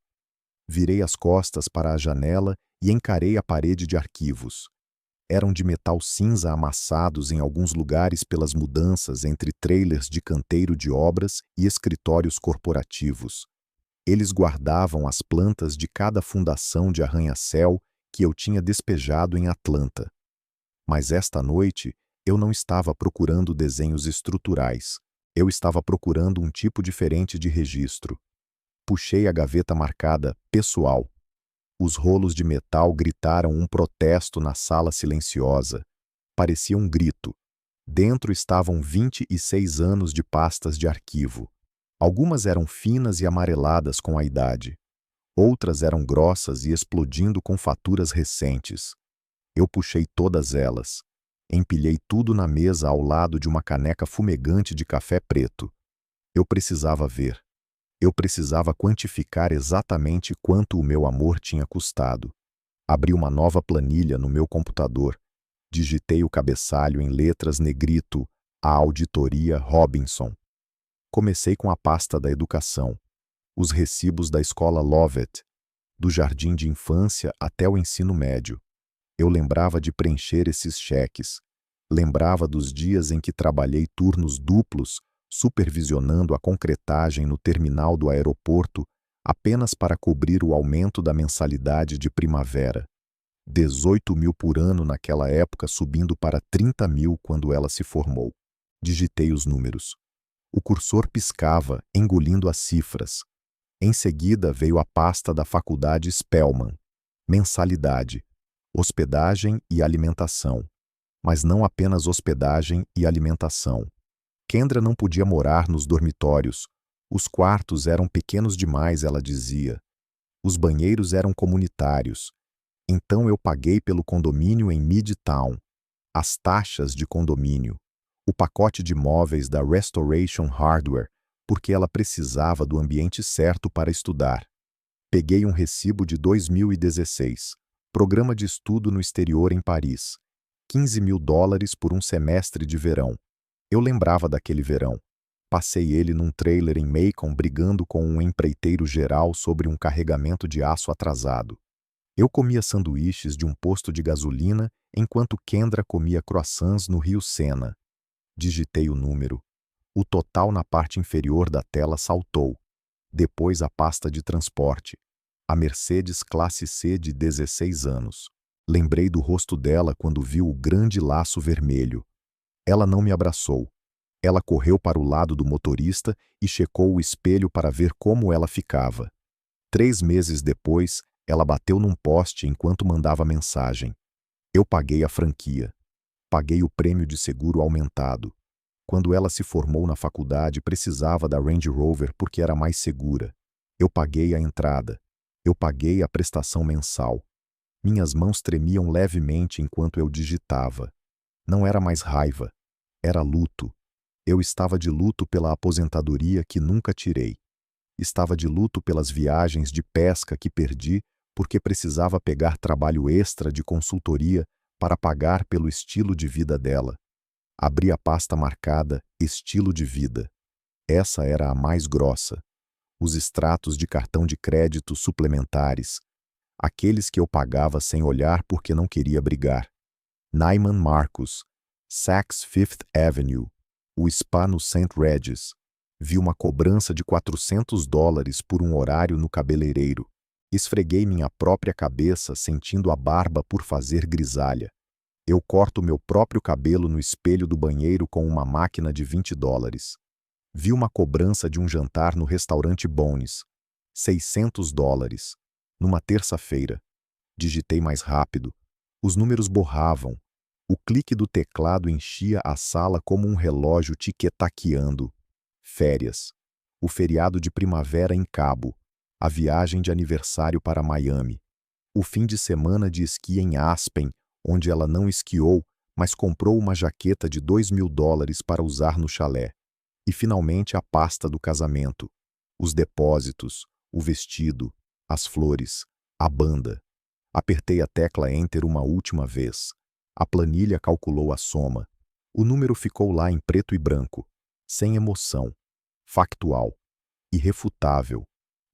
Virei as costas para a janela e encarei a parede de arquivos. Eram de metal cinza amassados em alguns lugares pelas mudanças entre trailers de canteiro de obras e escritórios corporativos. Eles guardavam as plantas de cada fundação de arranha-céu que eu tinha despejado em Atlanta. Mas esta noite, eu não estava procurando desenhos estruturais. Eu estava procurando um tipo diferente de registro. Puxei a gaveta marcada "Pessoal". Os rolos de metal gritaram um protesto na sala silenciosa. Parecia um grito. Dentro estavam 26 anos de pastas de arquivo. Algumas eram finas e amareladas com a idade. Outras eram grossas e explodindo com faturas recentes. Eu puxei todas elas. Empilhei tudo na mesa ao lado de uma caneca fumegante de café preto. Eu precisava ver. Eu precisava quantificar exatamente quanto o meu amor tinha custado. Abri uma nova planilha no meu computador. Digitei o cabeçalho em letras negrito, a auditoria Robinson. Comecei com a pasta da educação, os recibos da escola Lovett, do jardim de infância até o ensino médio. Eu lembrava de preencher esses cheques. Lembrava dos dias em que trabalhei turnos duplos, supervisionando a concretagem no terminal do aeroporto apenas para cobrir o aumento da mensalidade de primavera. 18 mil por ano naquela época, subindo para 30 mil quando ela se formou. Digitei os números. O cursor piscava, engolindo as cifras. Em seguida veio a pasta da faculdade Spellman. Mensalidade, hospedagem e alimentação. Mas não apenas hospedagem e alimentação. Kendra não podia morar nos dormitórios. Os quartos eram pequenos demais, ela dizia. Os banheiros eram comunitários. Então eu paguei pelo condomínio em Midtown. As taxas de condomínio. O pacote de móveis da Restoration Hardware, porque ela precisava do ambiente certo para estudar. Peguei um recibo de 2016. Programa de estudo no exterior em Paris. $15.000 por um semestre de verão. Eu lembrava daquele verão. Passei ele num trailer em Macon brigando com um empreiteiro geral sobre um carregamento de aço atrasado. Eu comia sanduíches de um posto de gasolina enquanto Kendra comia croissants no Rio Sena. Digitei o número. O total na parte inferior da tela saltou. Depois a pasta de transporte. A Mercedes Classe C de 16 anos. Lembrei do rosto dela quando viu o grande laço vermelho. Ela não me abraçou. Ela correu para o lado do motorista e checou o espelho para ver como ela ficava. 3 meses depois, ela bateu num poste enquanto mandava mensagem. Eu paguei a franquia. Paguei o prêmio de seguro aumentado. Quando ela se formou na faculdade, precisava da Range Rover porque era mais segura. Eu paguei a entrada. Eu paguei a prestação mensal. Minhas mãos tremiam levemente enquanto eu digitava. Não era mais raiva. Era luto. Eu estava de luto pela aposentadoria que nunca tirei. Estava de luto pelas viagens de pesca que perdi porque precisava pegar trabalho extra de consultoria para pagar pelo estilo de vida dela. Abri a pasta marcada Estilo de Vida. Essa era a mais grossa. Os extratos de cartão de crédito suplementares. Aqueles que eu pagava sem olhar porque não queria brigar. Neiman Marcus, Saks Fifth Avenue, o spa no St. Regis. Vi uma cobrança de $400 por um horário no cabeleireiro. Esfreguei minha própria cabeça sentindo a barba por fazer grisalha. Eu corto meu próprio cabelo no espelho do banheiro com uma máquina de $20. Vi uma cobrança de um jantar no restaurante Bones. $600. Numa terça-feira. Digitei mais rápido. Os números borravam. O clique do teclado enchia a sala como um relógio tiquetaqueando. Férias. O feriado de primavera em Cabo. A viagem de aniversário para Miami. O fim de semana de esqui em Aspen, onde ela não esquiou, mas comprou uma jaqueta de $2.000 para usar no chalé. E finalmente a pasta do casamento. Os depósitos, o vestido, as flores, a banda. Apertei a tecla Enter uma última vez. A planilha calculou a soma. O número ficou lá em preto e branco. Sem emoção. Factual. Irrefutável.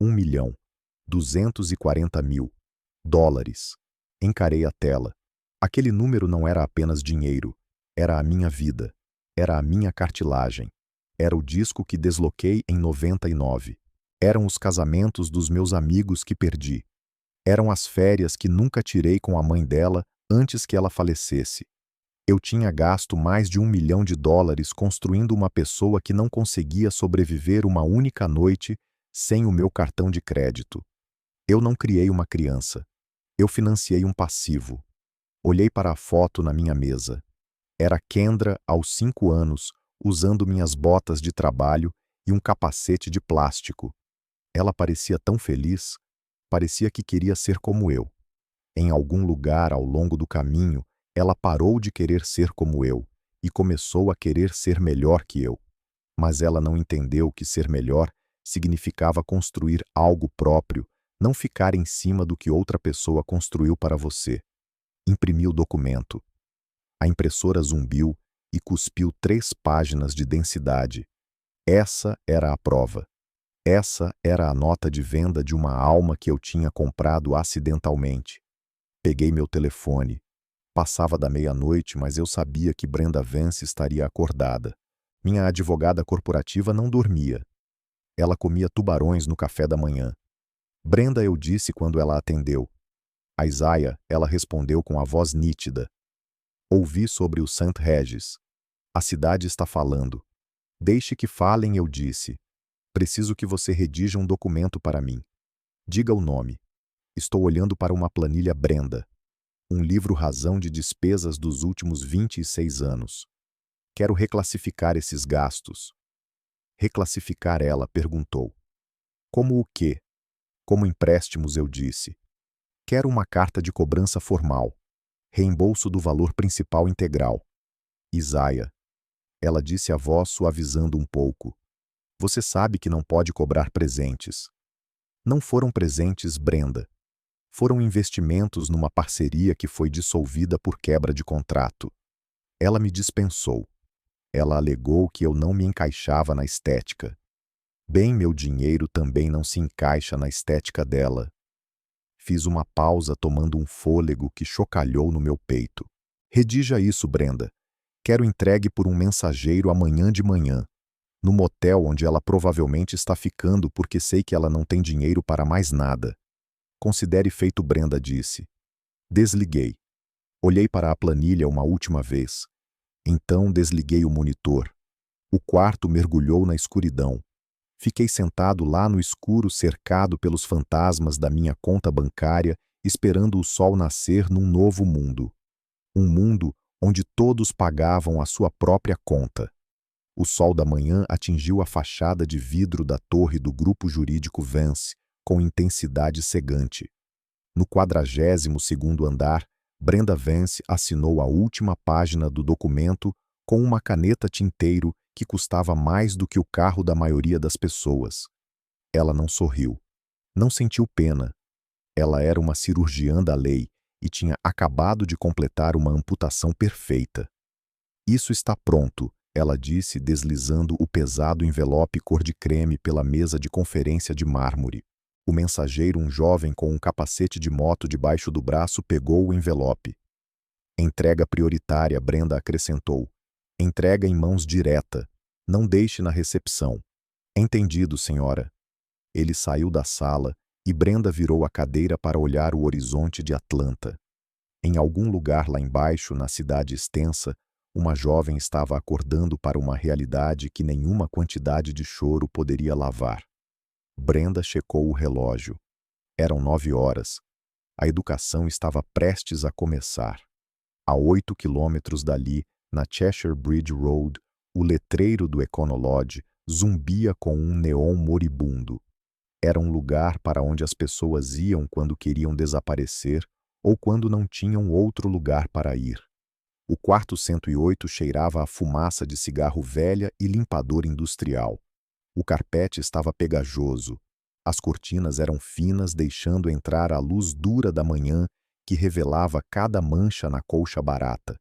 $1.240.000. Encarei a tela. Aquele número não era apenas dinheiro. Era a minha vida. Era a minha cartilagem. Era o disco que desloquei em 99. Eram os casamentos dos meus amigos que perdi. Eram as férias que nunca tirei com a mãe dela antes que ela falecesse. Eu tinha gasto mais de $1 milhão construindo uma pessoa que não conseguia sobreviver uma única noite sem o meu cartão de crédito. Eu não criei uma criança. Eu financiei um passivo. Olhei para a foto na minha mesa. Era Kendra, aos 5 anos, usando minhas botas de trabalho e um capacete de plástico. Ela parecia tão feliz. Parecia que queria ser como eu. Em algum lugar ao longo do caminho, ela parou de querer ser como eu e começou a querer ser melhor que eu. Mas ela não entendeu que ser melhor significava construir algo próprio, não ficar em cima do que outra pessoa construiu para você. Imprimi o documento. A impressora zumbiu e cuspiu 3 páginas de densidade. Essa era a prova. Essa era a nota de venda de uma alma que eu tinha comprado acidentalmente. Peguei meu telefone. Passava da meia-noite, mas eu sabia que Brenda Vance estaria acordada. Minha advogada corporativa não dormia. Ela comia tubarões no café da manhã. Brenda, eu disse quando ela atendeu. A Isaiah, ela respondeu com a voz nítida. Ouvi sobre o St. Regis. A cidade está falando. Deixe que falem, eu disse. Preciso que você redija um documento para mim. Diga o nome. Estou olhando para uma planilha Brenda. Um livro razão de despesas dos últimos 26 anos. Quero reclassificar esses gastos. Reclassificar, ela perguntou. Como o quê? Como empréstimos, eu disse. Quero uma carta de cobrança formal. Reembolso do valor principal integral. Isaia. Ela disse a voz suavizando um pouco. Você sabe que não pode cobrar presentes. Não foram presentes, Brenda. Foram investimentos numa parceria que foi dissolvida por quebra de contrato. Ela me dispensou. Ela alegou que eu não me encaixava na estética. Bem, meu dinheiro também não se encaixa na estética dela. Fiz uma pausa tomando um fôlego que chocalhou no meu peito. Redija isso, Brenda. Quero entregue por um mensageiro amanhã de manhã, no motel onde ela provavelmente está ficando porque sei que ela não tem dinheiro para mais nada. Considere feito, Brenda disse. Desliguei. Olhei para a planilha uma última vez. Então desliguei o monitor. O quarto mergulhou na escuridão. Fiquei sentado lá no escuro, cercado pelos fantasmas da minha conta bancária, esperando o sol nascer num novo mundo. Um mundo onde todos pagavam a sua própria conta. O sol da manhã atingiu a fachada de vidro da torre do grupo jurídico Vance com intensidade cegante. No 42º andar, Brenda Vance assinou a última página do documento com uma caneta tinteiro que custava mais do que o carro da maioria das pessoas. Ela não sorriu. Não sentiu pena. Ela era uma cirurgiã da lei e tinha acabado de completar uma amputação perfeita. Isso está pronto, ela disse, deslizando o pesado envelope cor de creme pela mesa de conferência de mármore. O mensageiro, um jovem com um capacete de moto debaixo do braço, pegou o envelope. Entrega prioritária, Brenda acrescentou. Entrega em mãos direta. Não deixe na recepção. Entendido, senhora. Ele saiu da sala e Brenda virou a cadeira para olhar o horizonte de Atlanta. Em algum lugar lá embaixo, na cidade extensa, uma jovem estava acordando para uma realidade que nenhuma quantidade de choro poderia lavar. Brenda checou o relógio. Eram 9 horas. A educação estava prestes a começar. A 8 quilômetros dali, na Cheshire Bridge Road, o letreiro do Econolodge zumbia com um neon moribundo. Era um lugar para onde as pessoas iam quando queriam desaparecer ou quando não tinham outro lugar para ir. O quarto 108 cheirava a fumaça de cigarro velha e limpador industrial. O carpete estava pegajoso. As cortinas eram finas, deixando entrar a luz dura da manhã que revelava cada mancha na colcha barata.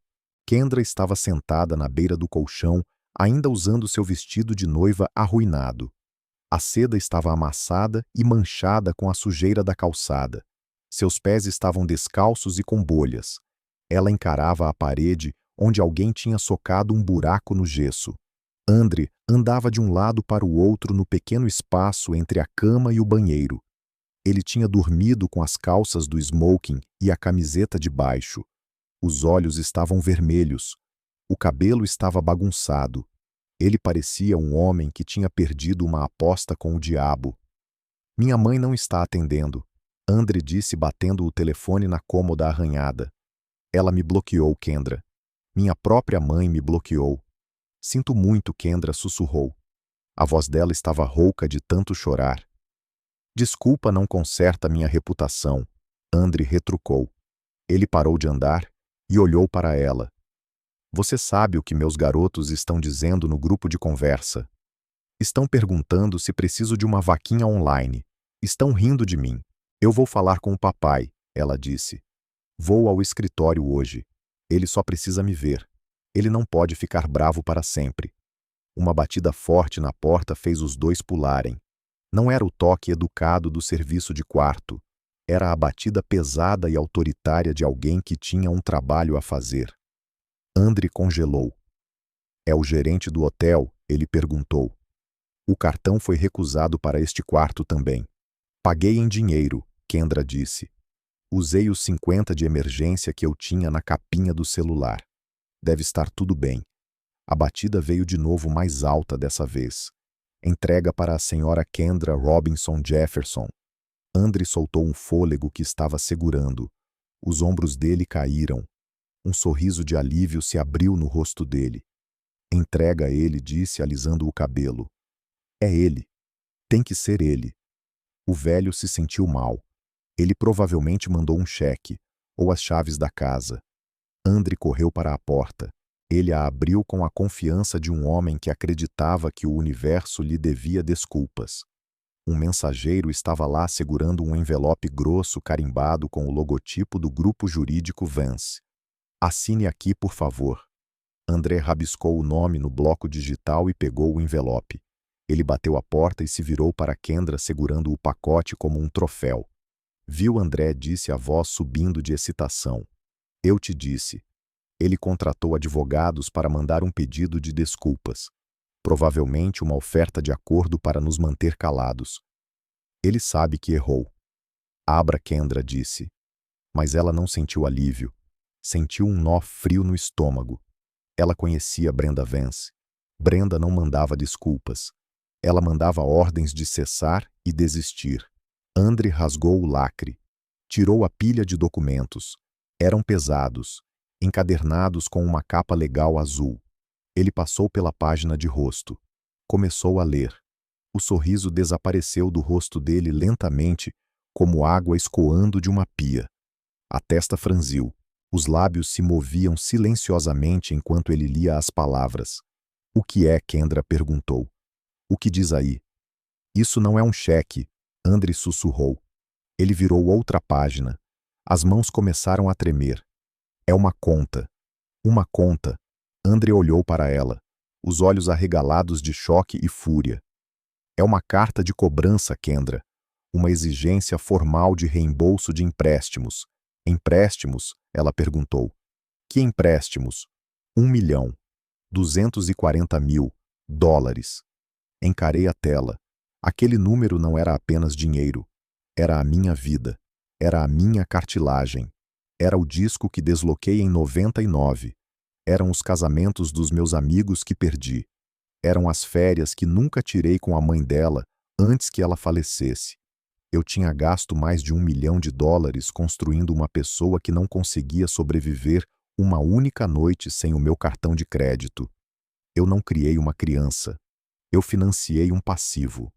Kendra estava sentada na beira do colchão, ainda usando seu vestido de noiva arruinado. A seda estava amassada e manchada com a sujeira da calçada. Seus pés estavam descalços e com bolhas. Ela encarava a parede, onde alguém tinha socado um buraco no gesso. Andre andava de um lado para o outro no pequeno espaço entre a cama e o banheiro. Ele tinha dormido com as calças do smoking e a camiseta de baixo. Os olhos estavam vermelhos. O cabelo estava bagunçado. Ele parecia um homem que tinha perdido uma aposta com o diabo. Minha mãe não está atendendo, Andre disse, batendo o telefone na cômoda arranhada. Ela me bloqueou, Kendra. Minha própria mãe me bloqueou. Sinto muito, Kendra sussurrou. A voz dela estava rouca de tanto chorar. Desculpa não conserta minha reputação, Andre retrucou. Ele parou de andar e olhou para ela. Você sabe o que meus garotos estão dizendo no grupo de conversa. Estão perguntando se preciso de uma vaquinha online. Estão rindo de mim. Eu vou falar com o papai, ela disse. Vou ao escritório hoje. Ele só precisa me ver. Ele não pode ficar bravo para sempre. Uma batida forte na porta fez os dois pularem. Não era o toque educado do serviço de quarto. Era a batida pesada e autoritária de alguém que tinha um trabalho a fazer. Andre congelou. É o gerente do hotel? Ele perguntou. O cartão foi recusado para este quarto também. Paguei em dinheiro, Kendra disse. Usei os 50 de emergência que eu tinha na capinha do celular. Deve estar tudo bem. A batida veio de novo mais alta dessa vez. Entrega para a senhora Kendra Robinson Jefferson. Andre soltou um fôlego que estava segurando. Os ombros dele caíram. Um sorriso de alívio se abriu no rosto dele. Entrega a ele, disse, alisando o cabelo. É ele. Tem que ser ele. O velho se sentiu mal. Ele provavelmente mandou um cheque, ou as chaves da casa. Andre correu para a porta. Ele a abriu com a confiança de um homem que acreditava que o universo lhe devia desculpas. Um mensageiro estava lá segurando um envelope grosso carimbado com o logotipo do grupo jurídico Vance. Assine aqui, por favor. André rabiscou o nome no bloco digital e pegou o envelope. Ele bateu a porta e se virou para Kendra segurando o pacote como um troféu. Viu, André, disse a voz subindo de excitação. Eu te disse. Ele contratou advogados para mandar um pedido de desculpas. Provavelmente uma oferta de acordo para nos manter calados. Ele sabe que errou. Abra, Kendra disse. Mas ela não sentiu alívio. Sentiu um nó frio no estômago. Ela conhecia Brenda Vance. Brenda não mandava desculpas. Ela mandava ordens de cessar e desistir. Andre rasgou o lacre. Tirou a pilha de documentos. Eram pesados, encadernados com uma capa legal azul. Ele passou pela página de rosto. Começou a ler. O sorriso desapareceu do rosto dele lentamente, como água escoando de uma pia. A testa franziu. Os lábios se moviam silenciosamente enquanto ele lia as palavras. O que é? Kendra perguntou. O que diz aí? Isso não é um cheque, Andre sussurrou. Ele virou outra página. As mãos começaram a tremer. É uma conta. Uma conta. Andre olhou para ela, os olhos arregalados de choque e fúria. É uma carta de cobrança, Kendra. Uma exigência formal de reembolso de empréstimos. Empréstimos? Ela perguntou. Que empréstimos? 1 milhão. 240 mil dólares. Encarei a tela. Aquele número não era apenas dinheiro. Era a minha vida. Era a minha cartilagem. Era o disco que desloquei em 99. Eram os casamentos dos meus amigos que perdi. Eram as férias que nunca tirei com a mãe dela antes que ela falecesse. Eu tinha gasto mais de 1 milhão de dólares construindo uma pessoa que não conseguia sobreviver uma única noite sem o meu cartão de crédito. Eu não criei uma criança. Eu financiei um passivo.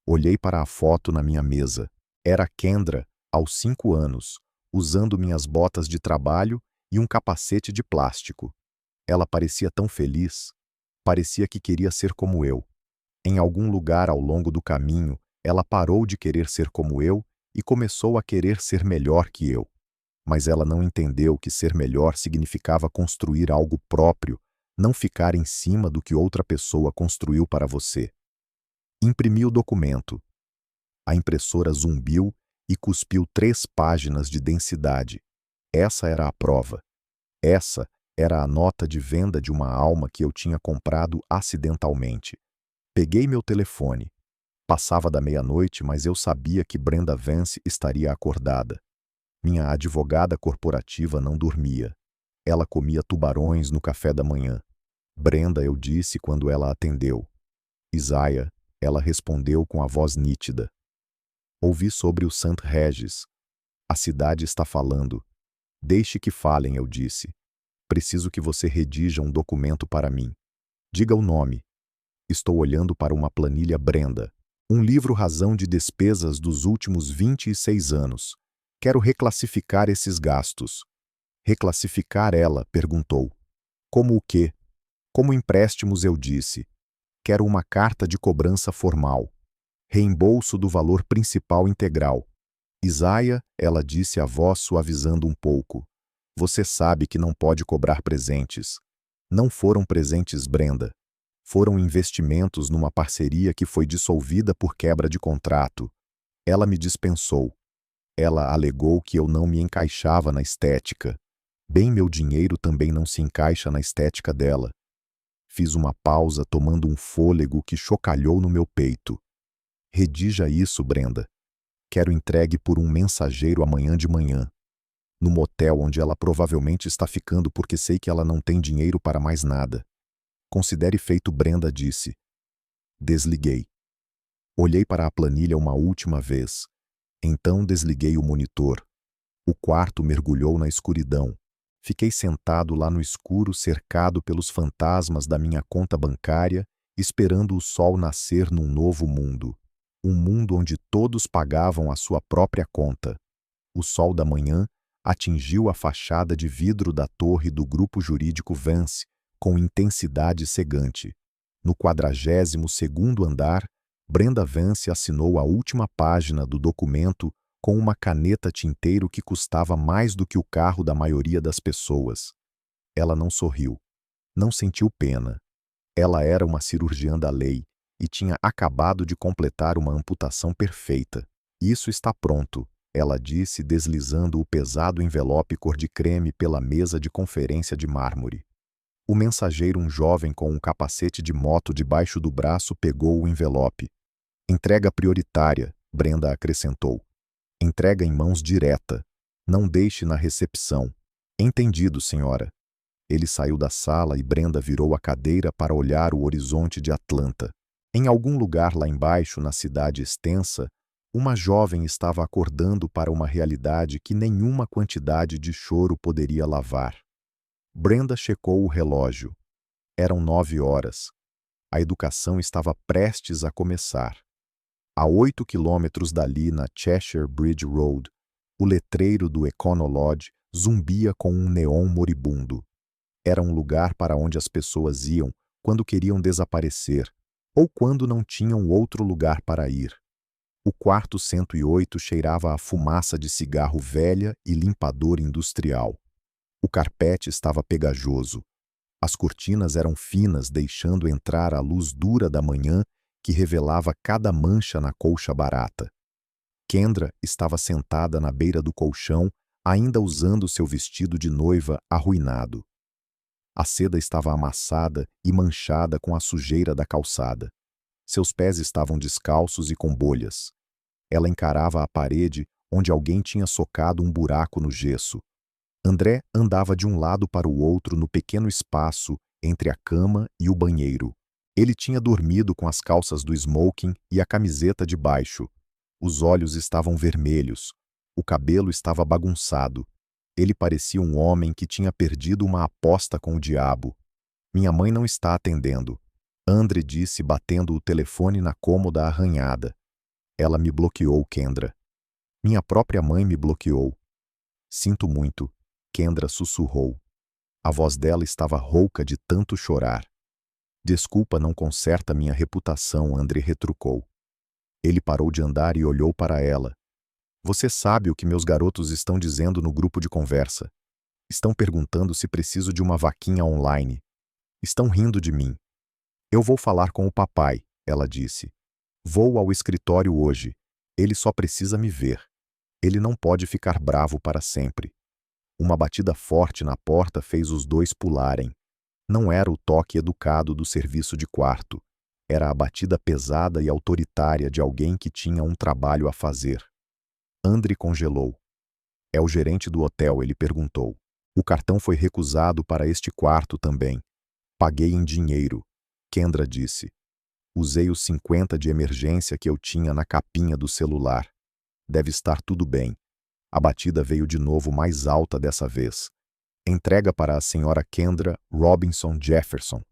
Olhei para a foto na minha mesa. Era Kendra, aos 5 anos, usando minhas botas de trabalho e um capacete de plástico. Ela parecia tão feliz. Parecia que queria ser como eu. Em algum lugar ao longo do caminho, ela parou de querer ser como eu e começou a querer ser melhor que eu. Mas ela não entendeu que ser melhor significava construir algo próprio, não ficar em cima do que outra pessoa construiu para você. Imprimi o documento. A impressora zumbiu e cuspiu 3 páginas de densidade. Essa era a prova. Essa era a nota de venda de uma alma que eu tinha comprado acidentalmente. Peguei meu telefone. Passava da meia-noite, mas eu sabia que Brenda Vance estaria acordada. Minha advogada corporativa não dormia. Ela comia tubarões no café da manhã. Brenda, eu disse quando ela atendeu. Isaiah, ela respondeu com a voz nítida. Ouvi sobre o St. Regis. A cidade está falando. Deixe que falem, eu disse. Preciso que você redija um documento para mim. Diga o nome. Estou olhando para uma planilha Brenda. Um livro razão de despesas dos últimos 26 anos. Quero reclassificar esses gastos. Reclassificar, ela perguntou. Como o quê? Como empréstimos, eu disse. Quero uma carta de cobrança formal. Reembolso do valor principal integral. Isaiah, ela disse a voz suavizando um pouco. Você sabe que não pode cobrar presentes. Não foram presentes, Brenda. Foram investimentos numa parceria que foi dissolvida por quebra de contrato. Ela me dispensou. Ela alegou que eu não me encaixava na estética. Bem, meu dinheiro também não se encaixa na estética dela. Fiz uma pausa tomando um fôlego que chocalhou no meu peito. Redija isso, Brenda. Quero entregue por um mensageiro amanhã de manhã. No motel onde ela provavelmente está ficando porque sei que ela não tem dinheiro para mais nada. Considere feito, Brenda disse. Desliguei. Olhei para a planilha uma última vez. Então desliguei o monitor. O quarto mergulhou na escuridão. Fiquei sentado lá no escuro, cercado pelos fantasmas da minha conta bancária, esperando o sol nascer num novo mundo. Um mundo onde todos pagavam a sua própria conta. O sol da manhã atingiu a fachada de vidro da torre do grupo jurídico Vance com intensidade cegante. No 42º andar, Brenda Vance assinou a última página do documento com uma caneta tinteiro que custava mais do que o carro da maioria das pessoas. Ela não sorriu. Não sentiu pena. Ela era uma cirurgiã da lei e tinha acabado de completar uma amputação perfeita. Isso está pronto, ela disse, deslizando o pesado envelope cor de creme pela mesa de conferência de mármore. O mensageiro, um jovem com um capacete de moto debaixo do braço, pegou o envelope. Entrega prioritária, Brenda acrescentou. Entrega em mãos direta. Não deixe na recepção. Entendido, senhora. Ele saiu da sala e Brenda virou a cadeira para olhar o horizonte de Atlanta. Em algum lugar lá embaixo, na cidade extensa, uma jovem estava acordando para uma realidade que nenhuma quantidade de choro poderia lavar. Brenda checou o relógio. Eram 9 horas. A educação estava prestes a começar. A 8 quilômetros dali, na Cheshire Bridge Road, o letreiro do Econo Lodge zumbia com um neon moribundo. Era um lugar para onde as pessoas iam quando queriam desaparecer ou quando não tinham outro lugar para ir. O quarto 108 cheirava a fumaça de cigarro velha e limpador industrial. O carpete estava pegajoso. As cortinas eram finas, deixando entrar a luz dura da manhã que revelava cada mancha na colcha barata. Kendra estava sentada na beira do colchão, ainda usando seu vestido de noiva arruinado. A seda estava amassada e manchada com a sujeira da calçada. Seus pés estavam descalços e com bolhas. Ela encarava a parede onde alguém tinha socado um buraco no gesso. André andava de um lado para o outro no pequeno espaço entre a cama e o banheiro. Ele tinha dormido com as calças do smoking e a camiseta de baixo. Os olhos estavam vermelhos. O cabelo estava bagunçado. Ele parecia um homem que tinha perdido uma aposta com o diabo. Minha mãe não está atendendo, André disse, batendo o telefone na cômoda arranhada. Ela me bloqueou, Kendra. Minha própria mãe me bloqueou. Sinto muito, Kendra sussurrou. A voz dela estava rouca de tanto chorar. Desculpa não conserta minha reputação, André retrucou. Ele parou de andar e olhou para ela. Você sabe o que meus garotos estão dizendo no grupo de conversa. Estão perguntando se preciso de uma vaquinha online. Estão rindo de mim. Eu vou falar com o papai, ela disse. Vou ao escritório hoje. Ele só precisa me ver. Ele não pode ficar bravo para sempre. Uma batida forte na porta fez os dois pularem. Não era o toque educado do serviço de quarto. Era a batida pesada e autoritária de alguém que tinha um trabalho a fazer. André congelou. É o gerente do hotel, ele perguntou. O cartão foi recusado para este quarto também. Paguei em dinheiro, Kendra disse. Usei os 50 de emergência que eu tinha na capinha do celular. Deve estar tudo bem. A batida veio de novo mais alta dessa vez. Entrega para a senhora Kendra Robinson Jefferson.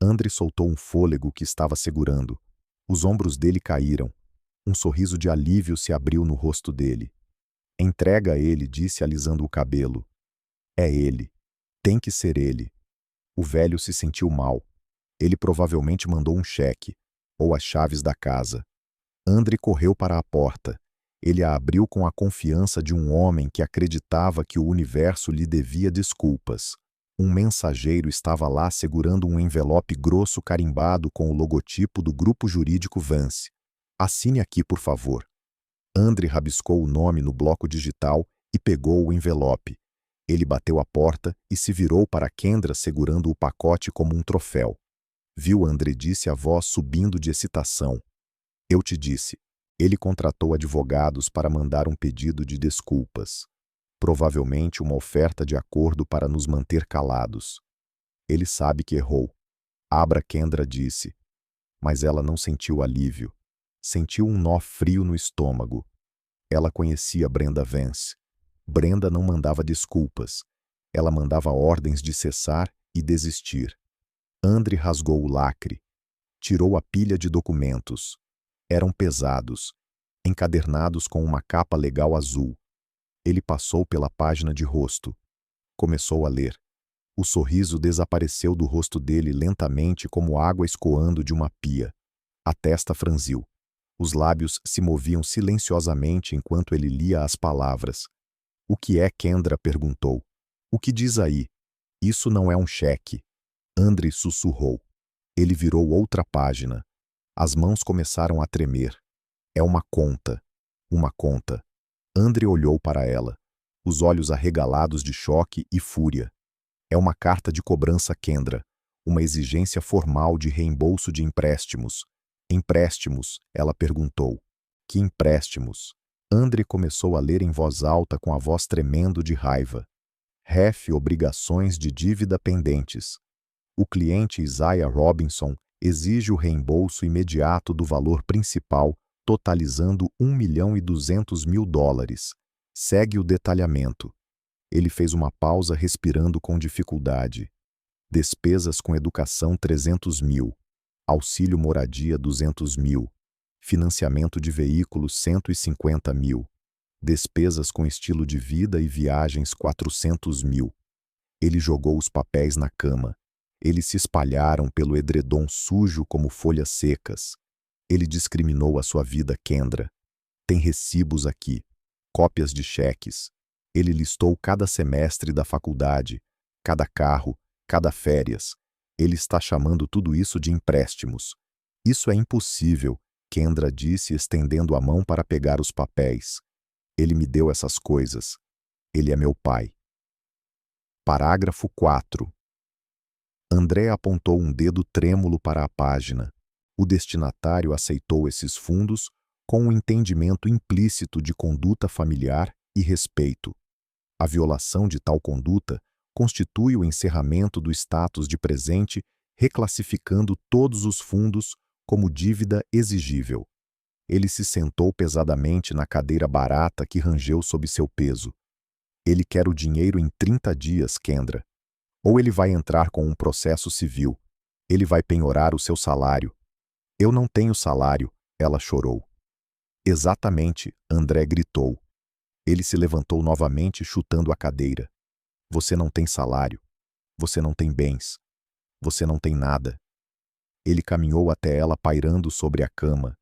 André soltou um fôlego que estava segurando. Os ombros dele caíram. Um sorriso de alívio se abriu no rosto dele. Entrega a ele, disse, alisando o cabelo. É ele. Tem que ser ele. O velho se sentiu mal. Ele provavelmente mandou um cheque, ou as chaves da casa. André correu para a porta. Ele a abriu com a confiança de um homem que acreditava que o universo lhe devia desculpas. Um mensageiro estava lá segurando um envelope grosso carimbado com o logotipo do grupo jurídico Vance. Assine aqui, por favor. André rabiscou o nome no bloco digital e pegou o envelope. Ele bateu a porta e se virou para Kendra segurando o pacote como um troféu. Viu, André, disse a voz subindo de excitação. Eu te disse. Ele contratou advogados para mandar um pedido de desculpas. Provavelmente uma oferta de acordo para nos manter calados. Ele sabe que errou. Abra, Kendra disse. Mas ela não sentiu alívio. Sentiu um nó frio no estômago. Ela conhecia Brenda Vance. Brenda não mandava desculpas. Ela mandava ordens de cessar e desistir. Andre rasgou o lacre. Tirou a pilha de documentos. Eram pesados, encadernados com uma capa legal azul. Ele passou pela página de rosto. Começou a ler. O sorriso desapareceu do rosto dele lentamente como água escoando de uma pia. A testa franziu. Os lábios se moviam silenciosamente enquanto ele lia as palavras. O que é, Kendra perguntou. O que diz aí? Isso não é um cheque. Andre sussurrou. Ele virou outra página. As mãos começaram a tremer. É uma conta. Uma conta. Andre olhou para ela, os olhos arregalados de choque e fúria. É uma carta de cobrança, Kendra. Uma exigência formal de reembolso de empréstimos. Empréstimos? Ela perguntou. Que empréstimos? Andre começou a ler em voz alta com a voz tremendo de raiva. REF, obrigações de dívida pendentes. O cliente Isaiah Robinson exige o reembolso imediato do valor principal, totalizando $1.200.000. Segue o detalhamento. Ele fez uma pausa respirando com dificuldade. Despesas com educação 300 mil. Auxílio moradia 200 mil. Financiamento de veículos 150 mil. Despesas com estilo de vida e viagens 400 mil. Ele jogou os papéis na cama. Eles se espalharam pelo edredom sujo como folhas secas. Ele discriminou a sua vida, Kendra. Tem recibos aqui. Cópias de cheques. Ele listou cada semestre da faculdade, cada carro, cada férias. Ele está chamando tudo isso de empréstimos. Isso é impossível, Kendra disse, estendendo a mão para pegar os papéis. Ele me deu essas coisas. Ele é meu pai. Parágrafo 4. André apontou um dedo trêmulo para a página. O destinatário aceitou esses fundos com um entendimento implícito de conduta familiar e respeito. A violação de tal conduta constitui o encerramento do status de presente, reclassificando todos os fundos como dívida exigível. Ele se sentou pesadamente na cadeira barata que rangeu sob seu peso. Ele quer o dinheiro em 30 dias, Kendra. Ou ele vai entrar com um processo civil. Ele vai penhorar o seu salário. Eu não tenho salário, ela chorou. Exatamente, André gritou. Ele se levantou novamente, chutando a cadeira. Você não tem salário. Você não tem bens. Você não tem nada. Ele caminhou até ela pairando sobre a cama.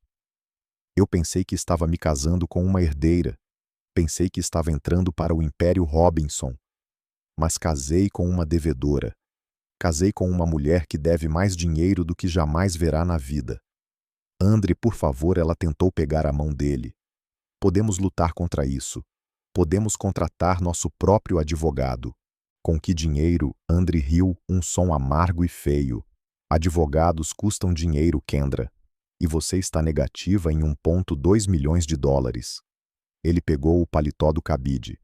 Eu pensei que estava me casando com uma herdeira. Pensei que estava entrando para o Império Robinson. Mas casei com uma devedora. Casei com uma mulher que deve mais dinheiro do que jamais verá na vida. Andre, por favor, ela tentou pegar a mão dele. Podemos lutar contra isso. Podemos contratar nosso próprio advogado. Com que dinheiro? Andre riu, um som amargo e feio. Advogados custam dinheiro, Kendra. E você está negativa em $1,2 milhões. Ele pegou o paletó do cabide.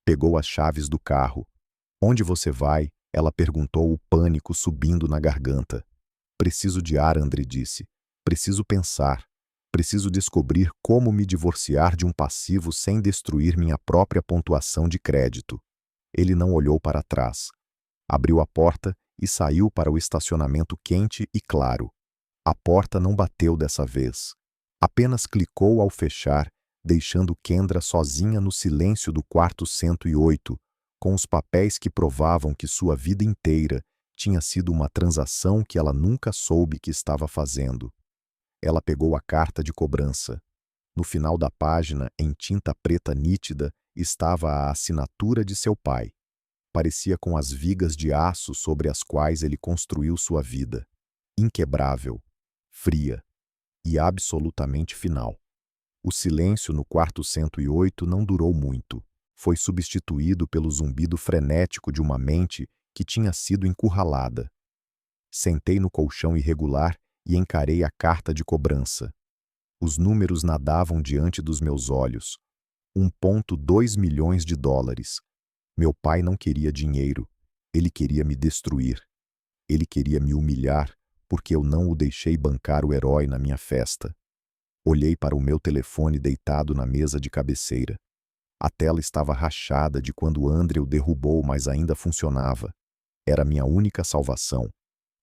Pegou as chaves do carro. Onde você vai? Ela perguntou, o pânico subindo na garganta. Preciso de ar, Andre disse. Preciso pensar. Preciso descobrir como me divorciar de um passivo sem destruir minha própria pontuação de crédito. Ele não olhou para trás. Abriu a porta e saiu para o estacionamento quente e claro. A porta não bateu dessa vez. Apenas clicou ao fechar, deixando Kendra sozinha no silêncio do quarto 108, com os papéis que provavam que sua vida inteira tinha sido uma transação que ela nunca soube que estava fazendo. Ela pegou a carta de cobrança. No final da página, em tinta preta nítida, estava a assinatura de seu pai. Parecia com as vigas de aço sobre as quais ele construiu sua vida. Inquebrável, fria e absolutamente final. O silêncio no quarto 108 não durou muito. Foi substituído pelo zumbido frenético de uma mente que tinha sido encurralada. Sentei no colchão irregular e encarei a carta de cobrança. Os números nadavam diante dos meus olhos. $1,2 milhões. Meu pai não queria dinheiro. Ele queria me destruir. Ele queria me humilhar, porque eu não o deixei bancar o herói na minha festa. Olhei para o meu telefone deitado na mesa de cabeceira. A tela estava rachada de quando André o derrubou, mas ainda funcionava. Era minha única salvação.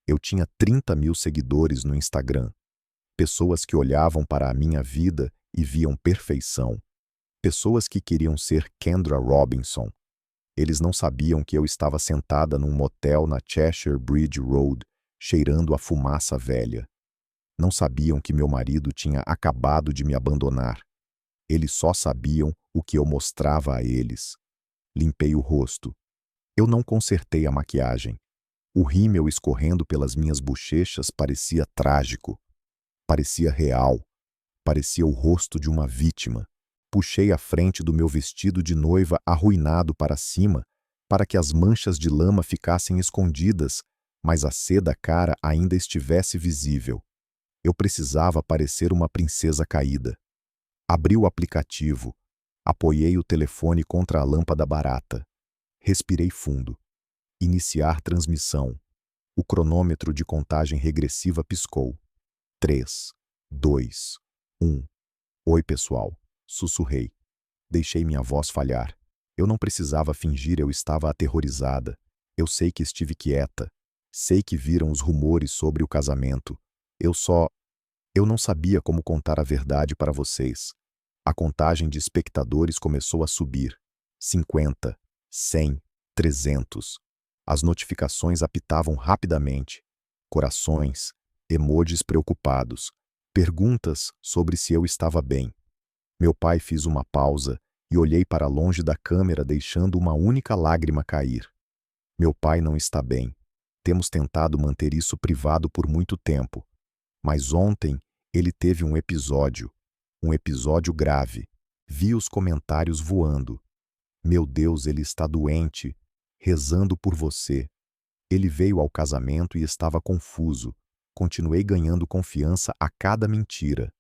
Eu tinha 30.000 seguidores no Instagram. Pessoas que olhavam para a minha vida e viam perfeição. Pessoas que queriam ser Kendra Robinson. Eles não sabiam que eu estava sentada num motel na Cheshire Bridge Road, cheirando a fumaça velha. Não sabiam que meu marido tinha acabado de me abandonar. Eles só sabiam o que eu mostrava a eles. Limpei o rosto. Eu não consertei a maquiagem. O rímel escorrendo pelas minhas bochechas parecia trágico. Parecia real. Parecia o rosto de uma vítima. Puxei a frente do meu vestido de noiva arruinado para cima, para que as manchas de lama ficassem escondidas, mas a seda cara ainda estivesse visível. Eu precisava parecer uma princesa caída. Abri o aplicativo. Apoiei o telefone contra a lâmpada barata. Respirei fundo. Iniciar transmissão. O cronômetro de contagem regressiva piscou. 3, 2, 1. Oi, pessoal. Sussurrei. Deixei minha voz falhar. Eu não precisava fingir, eu estava aterrorizada. Eu sei que estive quieta. Sei que viram os rumores sobre o casamento. Eu não sabia como contar a verdade para vocês. A contagem de espectadores começou a subir. 50, 100, 300. As notificações apitavam rapidamente. Corações, emojis preocupados, perguntas sobre se eu estava bem. Meu pai fez uma pausa e olhei para longe da câmera, deixando uma única lágrima cair. Meu pai não está bem. Temos tentado manter isso privado por muito tempo. Mas ontem ele teve um episódio grave. Vi os comentários voando. Meu Deus, ele está doente, rezando por você. Ele veio ao casamento e estava confuso. Continuei ganhando confiança a cada mentira.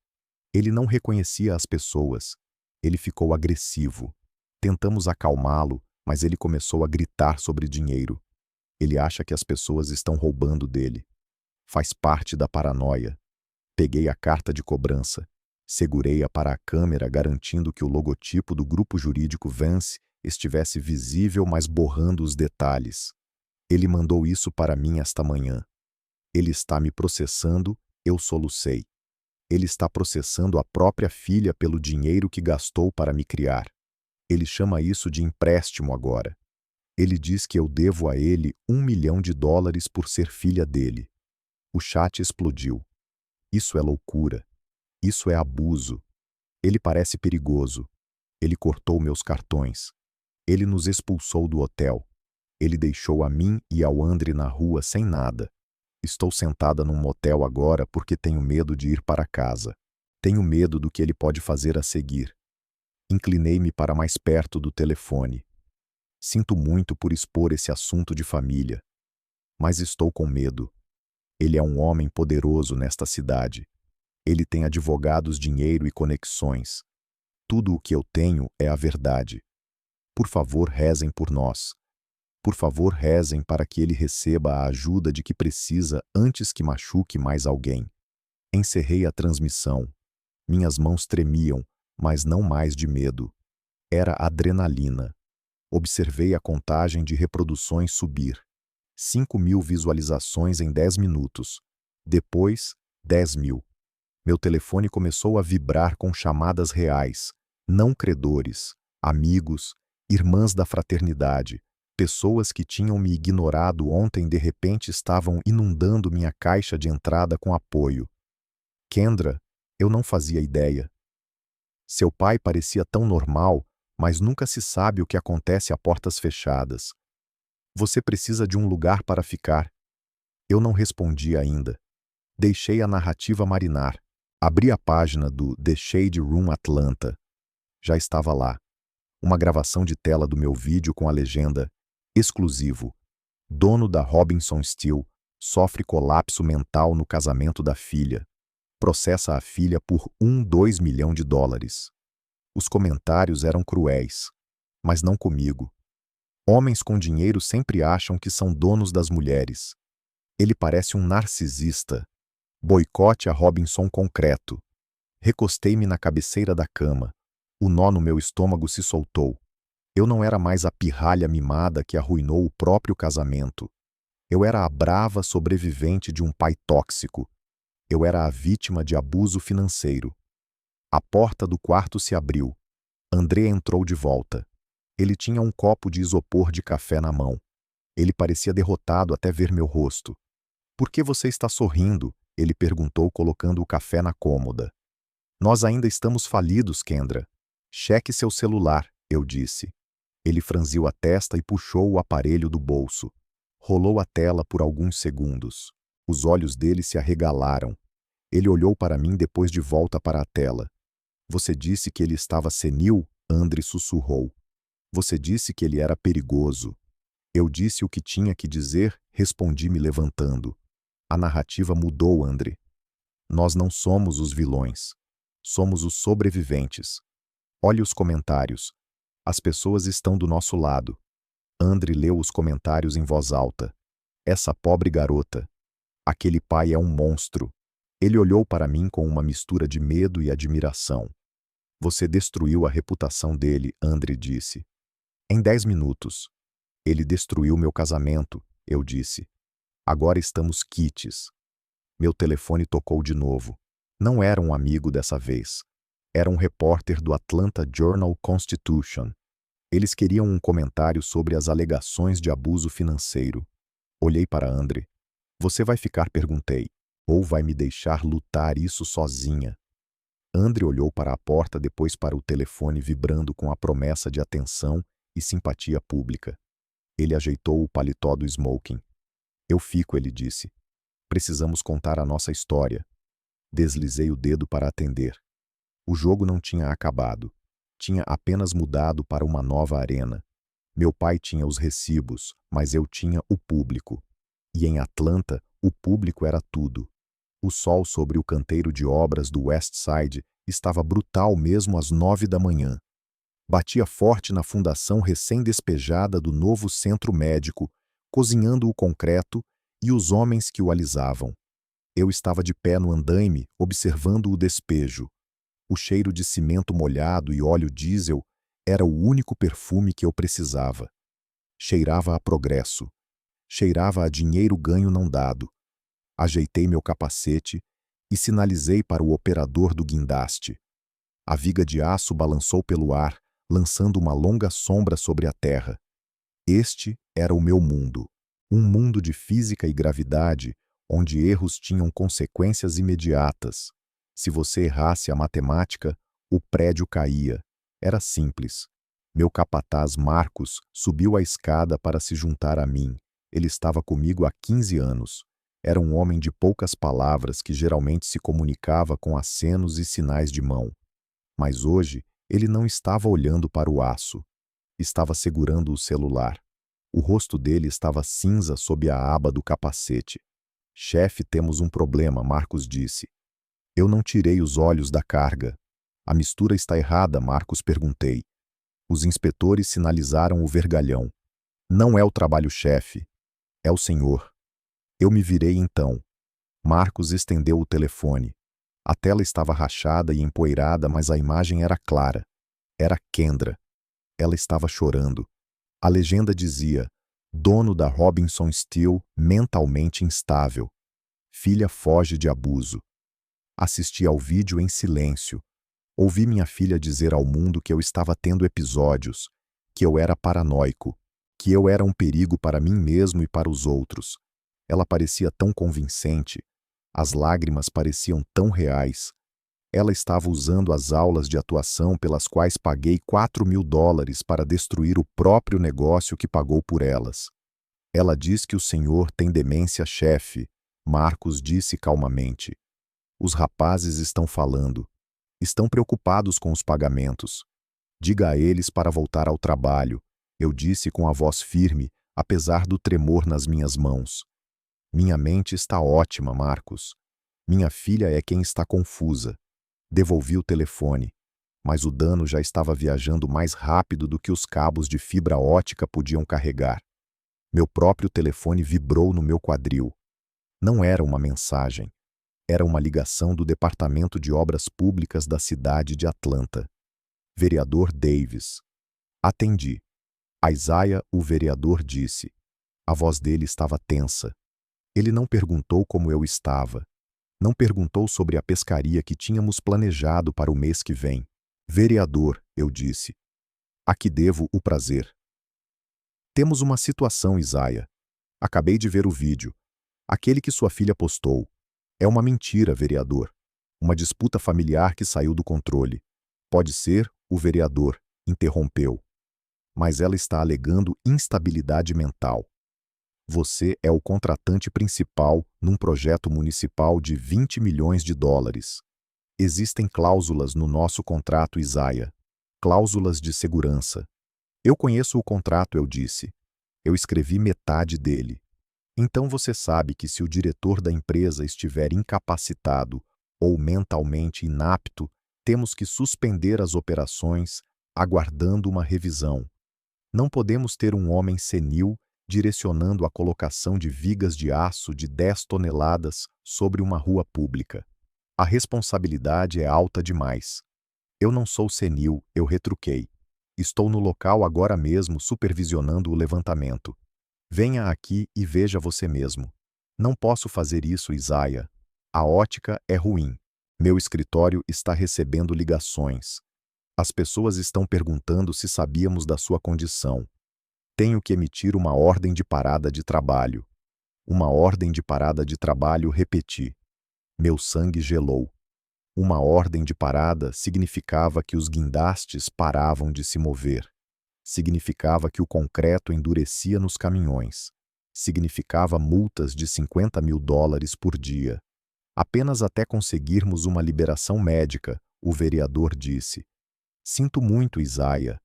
Ele não reconhecia as pessoas. Ele ficou agressivo. Tentamos acalmá-lo, mas ele começou a gritar sobre dinheiro. Ele acha que as pessoas estão roubando dele. Faz parte da paranoia. Peguei a carta de cobrança. Segurei-a para a câmera, garantindo que o logotipo do grupo jurídico Vance estivesse visível, mas borrando os detalhes. Ele mandou isso para mim esta manhã. Ele está me processando, eu solucei. Ele está processando a própria filha pelo dinheiro que gastou para me criar. Ele chama isso de empréstimo agora. Ele diz que eu devo a ele $1 milhão por ser filha dele. O chat explodiu. Isso é loucura. Isso é abuso. Ele parece perigoso. Ele cortou meus cartões. Ele nos expulsou do hotel. Ele deixou a mim e ao André na rua sem nada. Estou sentada num motel agora porque tenho medo de ir para casa. Tenho medo do que ele pode fazer a seguir. Inclinei-me para mais perto do telefone. Sinto muito por expor esse assunto de família. Mas estou com medo. Ele é um homem poderoso nesta cidade. Ele tem advogados, dinheiro e conexões. Tudo o que eu tenho é a verdade. Por favor, rezem por nós. Por favor, rezem para que ele receba a ajuda de que precisa antes que machuque mais alguém. Encerrei a transmissão. Minhas mãos tremiam, mas não mais de medo. Era adrenalina. Observei a contagem de reproduções subir. 5.000 visualizações em 10 minutos. Depois, 10.000. Meu telefone começou a vibrar com chamadas reais. Não credores, amigos, irmãs da fraternidade. Pessoas que tinham me ignorado ontem de repente estavam inundando minha caixa de entrada com apoio. Kendra, eu não fazia ideia. Seu pai parecia tão normal, mas nunca se sabe o que acontece a portas fechadas. Você precisa de um lugar para ficar. Eu não respondi ainda. Deixei a narrativa marinar. Abri a página do The Shade Room Atlanta. Já estava lá. Uma gravação de tela do meu vídeo com a legenda exclusivo. Dono da Robinson Steel sofre colapso mental no casamento da filha. Processa a filha por $2 milhão. Os comentários eram cruéis, mas não comigo. Homens com dinheiro sempre acham que são donos das mulheres. Ele parece um narcisista. Boicote a Robinson concreto. Recostei-me na cabeceira da cama. O nó no meu estômago se soltou. Eu não era mais a pirralha mimada que arruinou o próprio casamento. Eu era a brava sobrevivente de um pai tóxico. Eu era a vítima de abuso financeiro. A porta do quarto se abriu. André entrou de volta. Ele tinha um copo de isopor de café na mão. Ele parecia derrotado até ver meu rosto. "Por que você está sorrindo?" ele perguntou, colocando o café na cômoda. "Nós ainda estamos falidos, Kendra." "Cheque seu celular", eu disse. Ele franziu a testa e puxou o aparelho do bolso. Rolou a tela por alguns segundos. Os olhos dele se arregalaram. Ele olhou para mim depois de volta para a tela. "Você disse que ele estava senil?" André sussurrou. "Você disse que ele era perigoso." Eu disse o que tinha que dizer, respondi me levantando. A narrativa mudou, André. Nós não somos os vilões. Somos os sobreviventes. Olhe os comentários. As pessoas estão do nosso lado. André leu os comentários em voz alta. "Essa pobre garota. Aquele pai é um monstro." Ele olhou para mim com uma mistura de medo e admiração. "Você destruiu a reputação dele", André disse. "Em 10 minutos. Ele destruiu meu casamento", eu disse. "Agora estamos quites." Meu telefone tocou de novo. Não era um amigo dessa vez. Era um repórter do Atlanta Journal-Constitution. Eles queriam um comentário sobre as alegações de abuso financeiro. Olhei para André. "Você vai ficar", perguntei, "ou vai me deixar lutar isso sozinha?" André olhou para a porta, depois para o telefone vibrando com a promessa de atenção e simpatia pública. Ele ajeitou o paletó do smoking. "Eu fico", ele disse. "Precisamos contar a nossa história." Deslizei o dedo para atender. O jogo não tinha acabado. Tinha apenas mudado para uma nova arena. Meu pai tinha os recibos, mas eu tinha o público. E em Atlanta, o público era tudo. O sol sobre o canteiro de obras do West Side estava brutal mesmo às 9 da manhã. Batia forte na fundação recém-despejada do novo centro médico, cozinhando o concreto e os homens que o alisavam. Eu estava de pé no andaime, observando o despejo. O cheiro de cimento molhado e óleo diesel era o único perfume que eu precisava. Cheirava a progresso. Cheirava a dinheiro ganho não dado. Ajeitei meu capacete e sinalizei para o operador do guindaste. A viga de aço balançou pelo ar, lançando uma longa sombra sobre a terra. Este era o meu mundo. Um mundo de física e gravidade, onde erros tinham consequências imediatas. Se você errasse a matemática, o prédio caía. Era simples. Meu capataz Marcos subiu a escada para se juntar a mim. Ele estava comigo há 15 anos. Era um homem de poucas palavras que geralmente se comunicava com acenos e sinais de mão. Mas hoje, ele não estava olhando para o aço. Estava segurando o celular. O rosto dele estava cinza sob a aba do capacete. "Chefe, temos um problema", Marcos disse. Eu não tirei os olhos da carga. "A mistura está errada", Marcos, perguntei. Os inspetores sinalizaram o vergalhão. "Não é o trabalho-chefe. É o senhor." Eu me virei então. Marcos estendeu o telefone. A tela estava rachada e empoeirada, mas a imagem era clara. Era Kendra. Ela estava chorando. A legenda dizia: "Dono da Robinson Steel, mentalmente instável. Filha foge de abuso." Assisti ao vídeo em silêncio. Ouvi minha filha dizer ao mundo que eu estava tendo episódios, que eu era paranoico, que eu era um perigo para mim mesmo e para os outros. Ela parecia tão convincente. As lágrimas pareciam tão reais. Ela estava usando as aulas de atuação pelas quais paguei $4.000 para destruir o próprio negócio que pagou por elas. "Ela diz que o senhor tem demência, chefe", Marcos disse calmamente. "Os rapazes estão falando. Estão preocupados com os pagamentos. Diga a eles para voltar ao trabalho", eu disse com a voz firme, apesar do tremor nas minhas mãos. "Minha mente está ótima, Marcos. Minha filha é quem está confusa." Devolvi o telefone, mas o dano já estava viajando mais rápido do que os cabos de fibra ótica podiam carregar. Meu próprio telefone vibrou no meu quadril. Não era uma mensagem. Era uma ligação do Departamento de Obras Públicas da cidade de Atlanta. Vereador Davis. Atendi. Isaiah, o vereador, disse. A voz dele estava tensa. Ele não perguntou como eu estava. Não perguntou sobre a pescaria que tínhamos planejado para o mês que vem. Vereador, eu disse. A que devo o prazer? Temos uma situação, Isaiah. Acabei de ver o vídeo. Aquele que sua filha postou. É uma mentira, vereador. Uma disputa familiar que saiu do controle. Pode ser, o vereador interrompeu. Mas ela está alegando instabilidade mental. Você é o contratante principal num projeto municipal de 20 milhões de dólares. Existem cláusulas no nosso contrato, Isaiah. Cláusulas de segurança. Eu conheço o contrato, eu disse. Eu escrevi metade dele. Então você sabe que se o diretor da empresa estiver incapacitado ou mentalmente inapto, temos que suspender as operações, aguardando uma revisão. Não podemos ter um homem senil direcionando a colocação de vigas de aço de 10 toneladas sobre uma rua pública. A responsabilidade é alta demais. Eu não sou senil, eu retruquei. Estou no local agora mesmo supervisionando o levantamento. Venha aqui e veja você mesmo. Não posso fazer isso, Isaiah. A ótica é ruim. Meu escritório está recebendo ligações. As pessoas estão perguntando se sabíamos da sua condição. Tenho que emitir uma ordem de parada de trabalho. Uma ordem de parada de trabalho, repeti. Meu sangue gelou. Uma ordem de parada significava que os guindastes paravam de se mover. Significava que o concreto endurecia nos caminhões. Significava multas de 50 mil dólares por dia. Apenas até conseguirmos uma liberação médica, o vereador disse. Sinto muito, Isaiah.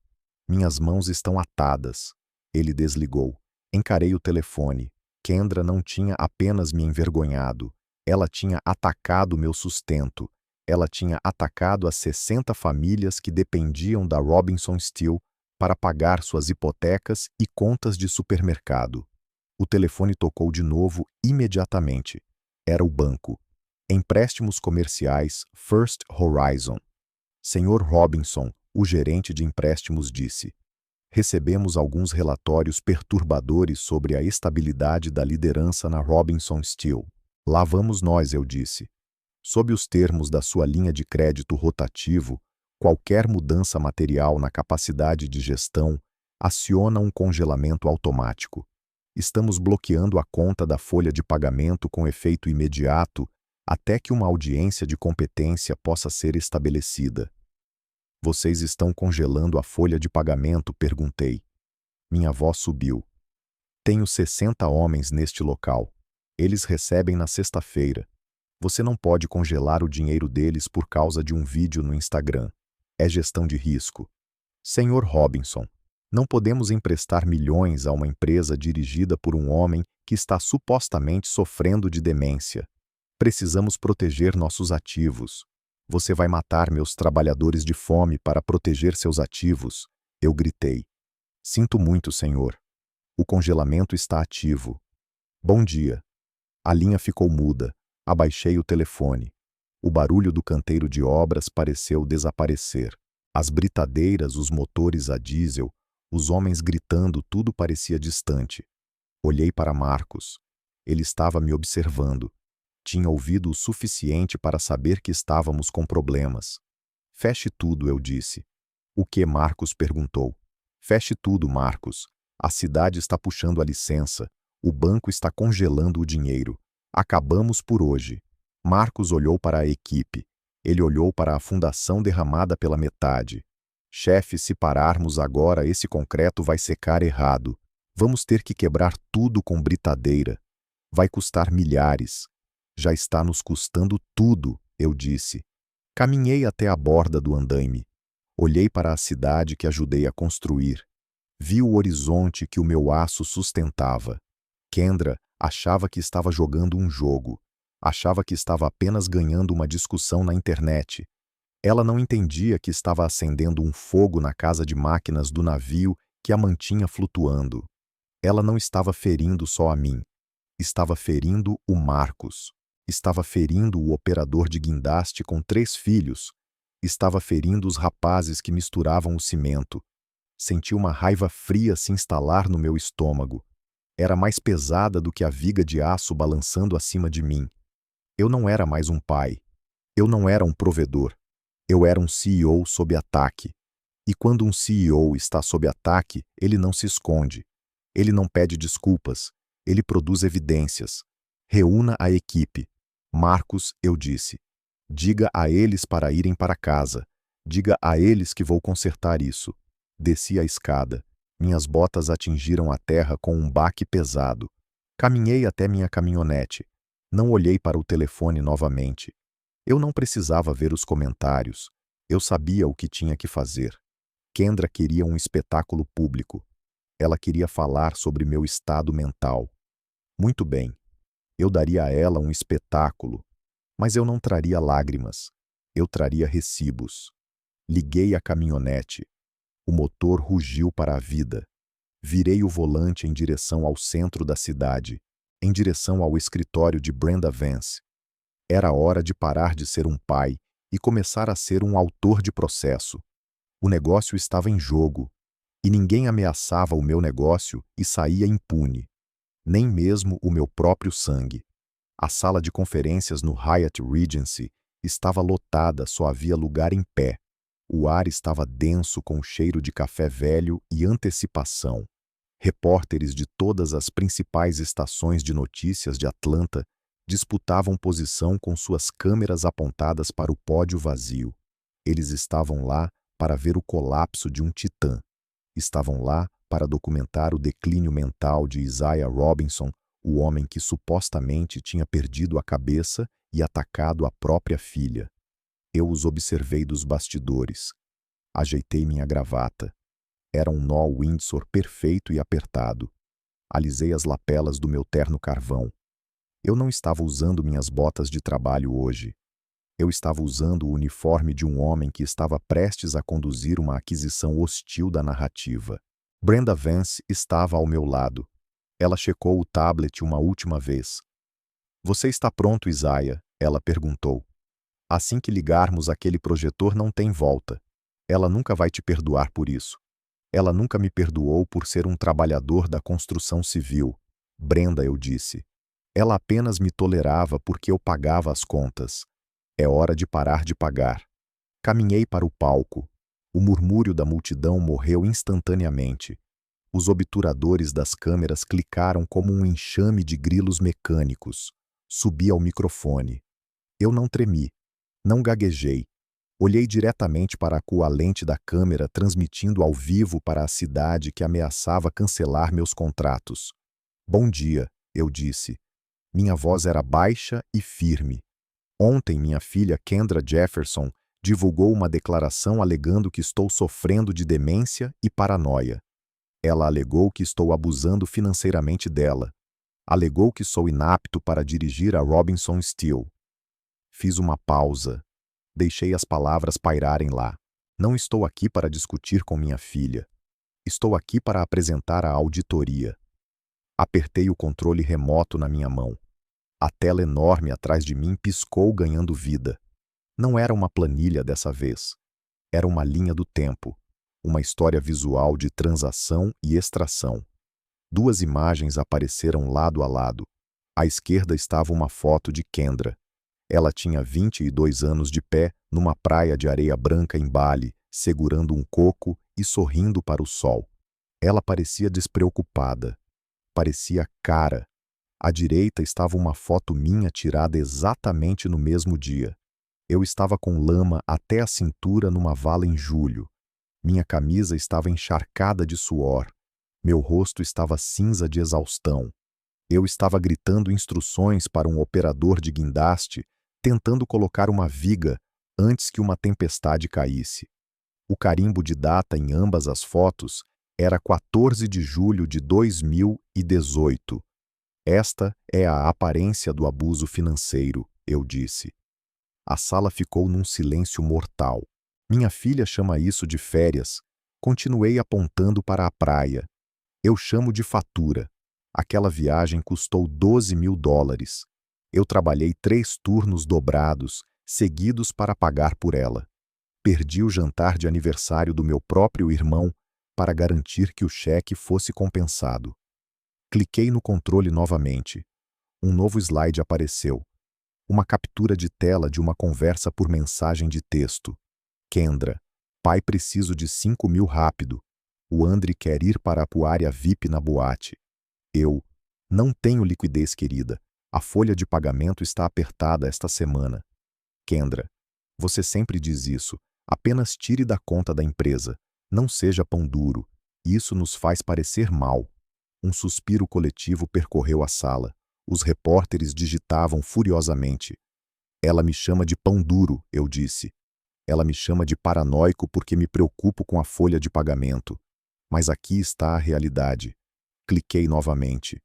Minhas mãos estão atadas. Ele desligou. Encarei o telefone. Kendra não tinha apenas me envergonhado. Ela tinha atacado meu sustento. Ela tinha atacado as 60 famílias que dependiam da Robinson Steel para pagar suas hipotecas e contas de supermercado. O telefone tocou de novo imediatamente. Era o banco. Empréstimos comerciais First Horizon. Senhor Robinson, o gerente de empréstimos disse. Recebemos alguns relatórios perturbadores sobre a estabilidade da liderança na Robinson Steel. Lá vamos nós, eu disse. Sob os termos da sua linha de crédito rotativo, qualquer mudança material na capacidade de gestão aciona um congelamento automático. Estamos bloqueando a conta da folha de pagamento com efeito imediato até que uma audiência de competência possa ser estabelecida. Vocês estão congelando a folha de pagamento? Perguntei. Minha voz subiu. Tenho 60 homens neste local. Eles recebem na sexta-feira. Você não pode congelar o dinheiro deles por causa de um vídeo no Instagram. É gestão de risco. Senhor Robinson, não podemos emprestar milhões a uma empresa dirigida por um homem que está supostamente sofrendo de demência. Precisamos proteger nossos ativos. Você vai matar meus trabalhadores de fome para proteger seus ativos, eu gritei. Sinto muito, senhor. O congelamento está ativo. Bom dia. A linha ficou muda. Abaixei o telefone. O barulho do canteiro de obras pareceu desaparecer. As britadeiras, os motores a diesel, os homens gritando, tudo parecia distante. Olhei para Marcos. Ele estava me observando. Tinha ouvido o suficiente para saber que estávamos com problemas. Feche tudo, eu disse. O que? Marcos perguntou. Feche tudo, Marcos. A cidade está puxando a licença. O banco está congelando o dinheiro. Acabamos por hoje. Marcos olhou para a equipe. Ele olhou para a fundação derramada pela metade. Chefe, se pararmos agora, esse concreto vai secar errado. Vamos ter que quebrar tudo com britadeira. Vai custar milhares. Já está nos custando tudo, eu disse. Caminhei até a borda do andaime. Olhei para a cidade que ajudei a construir. Vi o horizonte que o meu aço sustentava. Kendra achava que estava jogando um jogo. Achava que estava apenas ganhando uma discussão na internet. Ela não entendia que estava acendendo um fogo na casa de máquinas do navio que a mantinha flutuando. Ela não estava ferindo só a mim. Estava ferindo o Marcos. Estava ferindo o operador de guindaste com 3 filhos. Estava ferindo os rapazes que misturavam o cimento. Senti uma raiva fria se instalar no meu estômago. Era mais pesada do que a viga de aço balançando acima de mim. Eu não era mais um pai. Eu não era um provedor. Eu era um CEO sob ataque. E quando um CEO está sob ataque, ele não se esconde. Ele não pede desculpas. Ele produz evidências. Reúna a equipe. Marcos, eu disse. Diga a eles para irem para casa. Diga a eles que vou consertar isso. Desci a escada. Minhas botas atingiram a terra com um baque pesado. Caminhei até minha caminhonete. Não olhei para o telefone novamente. Eu não precisava ver os comentários. Eu sabia o que tinha que fazer. Kendra queria um espetáculo público. Ela queria falar sobre meu estado mental. Muito bem. Eu daria a ela um espetáculo. Mas eu não traria lágrimas. Eu traria recibos. Liguei a caminhonete. O motor rugiu para a vida. Virei o volante em direção ao centro da cidade, em direção ao escritório de Brenda Vance. Era hora de parar de ser um pai e começar a ser um autor de processo. O negócio estava em jogo, e ninguém ameaçava o meu negócio e saía impune. Nem mesmo o meu próprio sangue. A sala de conferências no Hyatt Regency estava lotada, só havia lugar em pé. O ar estava denso com cheiro de café velho e antecipação. Repórteres de todas as principais estações de notícias de Atlanta disputavam posição com suas câmeras apontadas para o pódio vazio. Eles estavam lá para ver o colapso de um titã. Estavam lá para documentar o declínio mental de Isaiah Robinson, o homem que supostamente tinha perdido a cabeça e atacado a própria filha. Eu os observei dos bastidores. Ajeitei minha gravata. Era um nó Windsor perfeito e apertado. Alisei as lapelas do meu terno carvão. Eu não estava usando minhas botas de trabalho hoje. Eu estava usando o uniforme de um homem que estava prestes a conduzir uma aquisição hostil da narrativa. Brenda Vance estava ao meu lado. Ela checou o tablet uma última vez. Você está pronto, Isaiah? Ela perguntou. Assim que ligarmos aquele projetor não tem volta. Ela nunca vai te perdoar por isso. Ela nunca me perdoou por ser um trabalhador da construção civil. Brenda, eu disse. Ela apenas me tolerava porque eu pagava as contas. É hora de parar de pagar. Caminhei para o palco. O murmúrio da multidão morreu instantaneamente. Os obturadores das câmeras clicaram como um enxame de grilos mecânicos. Subi ao microfone. Eu não tremi. Não gaguejei. Olhei diretamente para a coalente da câmera transmitindo ao vivo para a cidade que ameaçava cancelar meus contratos. Bom dia, eu disse. Minha voz era baixa e firme. Ontem minha filha Kendra Jefferson divulgou uma declaração alegando que estou sofrendo de demência e paranoia. Ela alegou que estou abusando financeiramente dela. Alegou que sou inapto para dirigir a Robinson Steel. Fiz uma pausa. Deixei as palavras pairarem lá. Não estou aqui para discutir com minha filha. Estou aqui para apresentar a auditoria. Apertei o controle remoto na minha mão. A tela enorme atrás de mim piscou ganhando vida. Não era uma planilha dessa vez. Era uma linha do tempo. Uma história visual de transação e extração. 2 imagens apareceram lado a lado. À esquerda estava uma foto de Kendra. Ela tinha 22 anos de pé numa praia de areia branca em Bali, segurando um coco e sorrindo para o sol. Ela parecia despreocupada. Parecia cara. À direita estava uma foto minha tirada exatamente no mesmo dia. Eu estava com lama até a cintura numa vala em julho. Minha camisa estava encharcada de suor. Meu rosto estava cinza de exaustão. Eu estava gritando instruções para um operador de guindaste, tentando colocar uma viga antes que uma tempestade caísse. O carimbo de data em ambas as fotos era 14 de julho de 2018. Esta é a aparência do abuso financeiro, eu disse. A sala ficou num silêncio mortal. Minha filha chama isso de férias. Continuei apontando para a praia. Eu chamo de fatura. Aquela viagem custou $12.000. Eu trabalhei 3 turnos dobrados, seguidos para pagar por ela. Perdi o jantar de aniversário do meu próprio irmão para garantir que o cheque fosse compensado. Cliquei no controle novamente. Um novo slide apareceu. Uma captura de tela de uma conversa por mensagem de texto. Kendra: pai, preciso de 5.000 rápido. O Andre quer ir para a área VIP na boate. Eu: não tenho liquidez, querida. A folha de pagamento está apertada esta semana. Kendra: você sempre diz isso. Apenas tire da conta da empresa. Não seja pão duro. Isso nos faz parecer mal. Um suspiro coletivo percorreu a sala. Os repórteres digitavam furiosamente. Ela me chama de pão duro, eu disse. Ela me chama de paranoico porque me preocupo com a folha de pagamento. Mas aqui está a realidade. Cliquei novamente.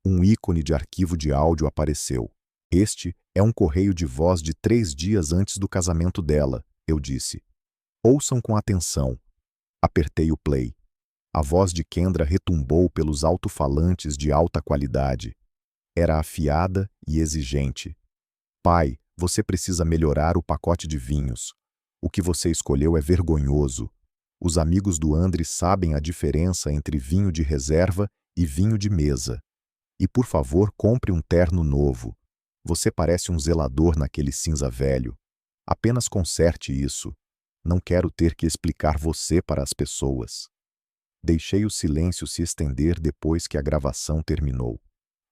Um ícone de arquivo de áudio apareceu. Este é um correio de voz de 3 dias antes do casamento dela, eu disse. Ouçam com atenção. Apertei o play. A voz de Kendra retumbou pelos alto-falantes de alta qualidade. Era afiada e exigente. Pai, você precisa melhorar o pacote de vinhos. O que você escolheu é vergonhoso. Os amigos do Andre sabem a diferença entre vinho de reserva e vinho de mesa. E por favor, compre um terno novo. Você parece um zelador naquele cinza velho. Apenas conserte isso. Não quero ter que explicar você para as pessoas. Deixei o silêncio se estender depois que a gravação terminou.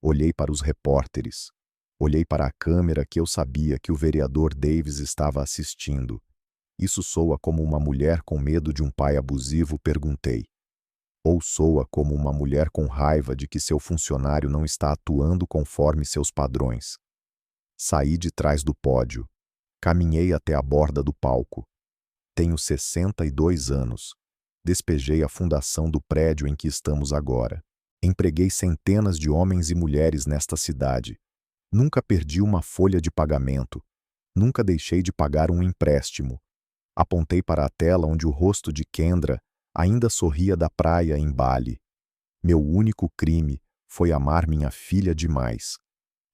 Olhei para os repórteres. Olhei para a câmera que eu sabia que o vereador Davis estava assistindo. Isso soa como uma mulher com medo de um pai abusivo, perguntei. Ou soa como uma mulher com raiva de que seu funcionário não está atuando conforme seus padrões. Saí de trás do pódio. Caminhei até a borda do palco. Tenho 62 anos. Despejei a fundação do prédio em que estamos agora. Empreguei centenas de homens e mulheres nesta cidade. Nunca perdi uma folha de pagamento. Nunca deixei de pagar um empréstimo. Apontei para a tela onde o rosto de Kendra ainda sorria da praia em Bali. Meu único crime foi amar minha filha demais.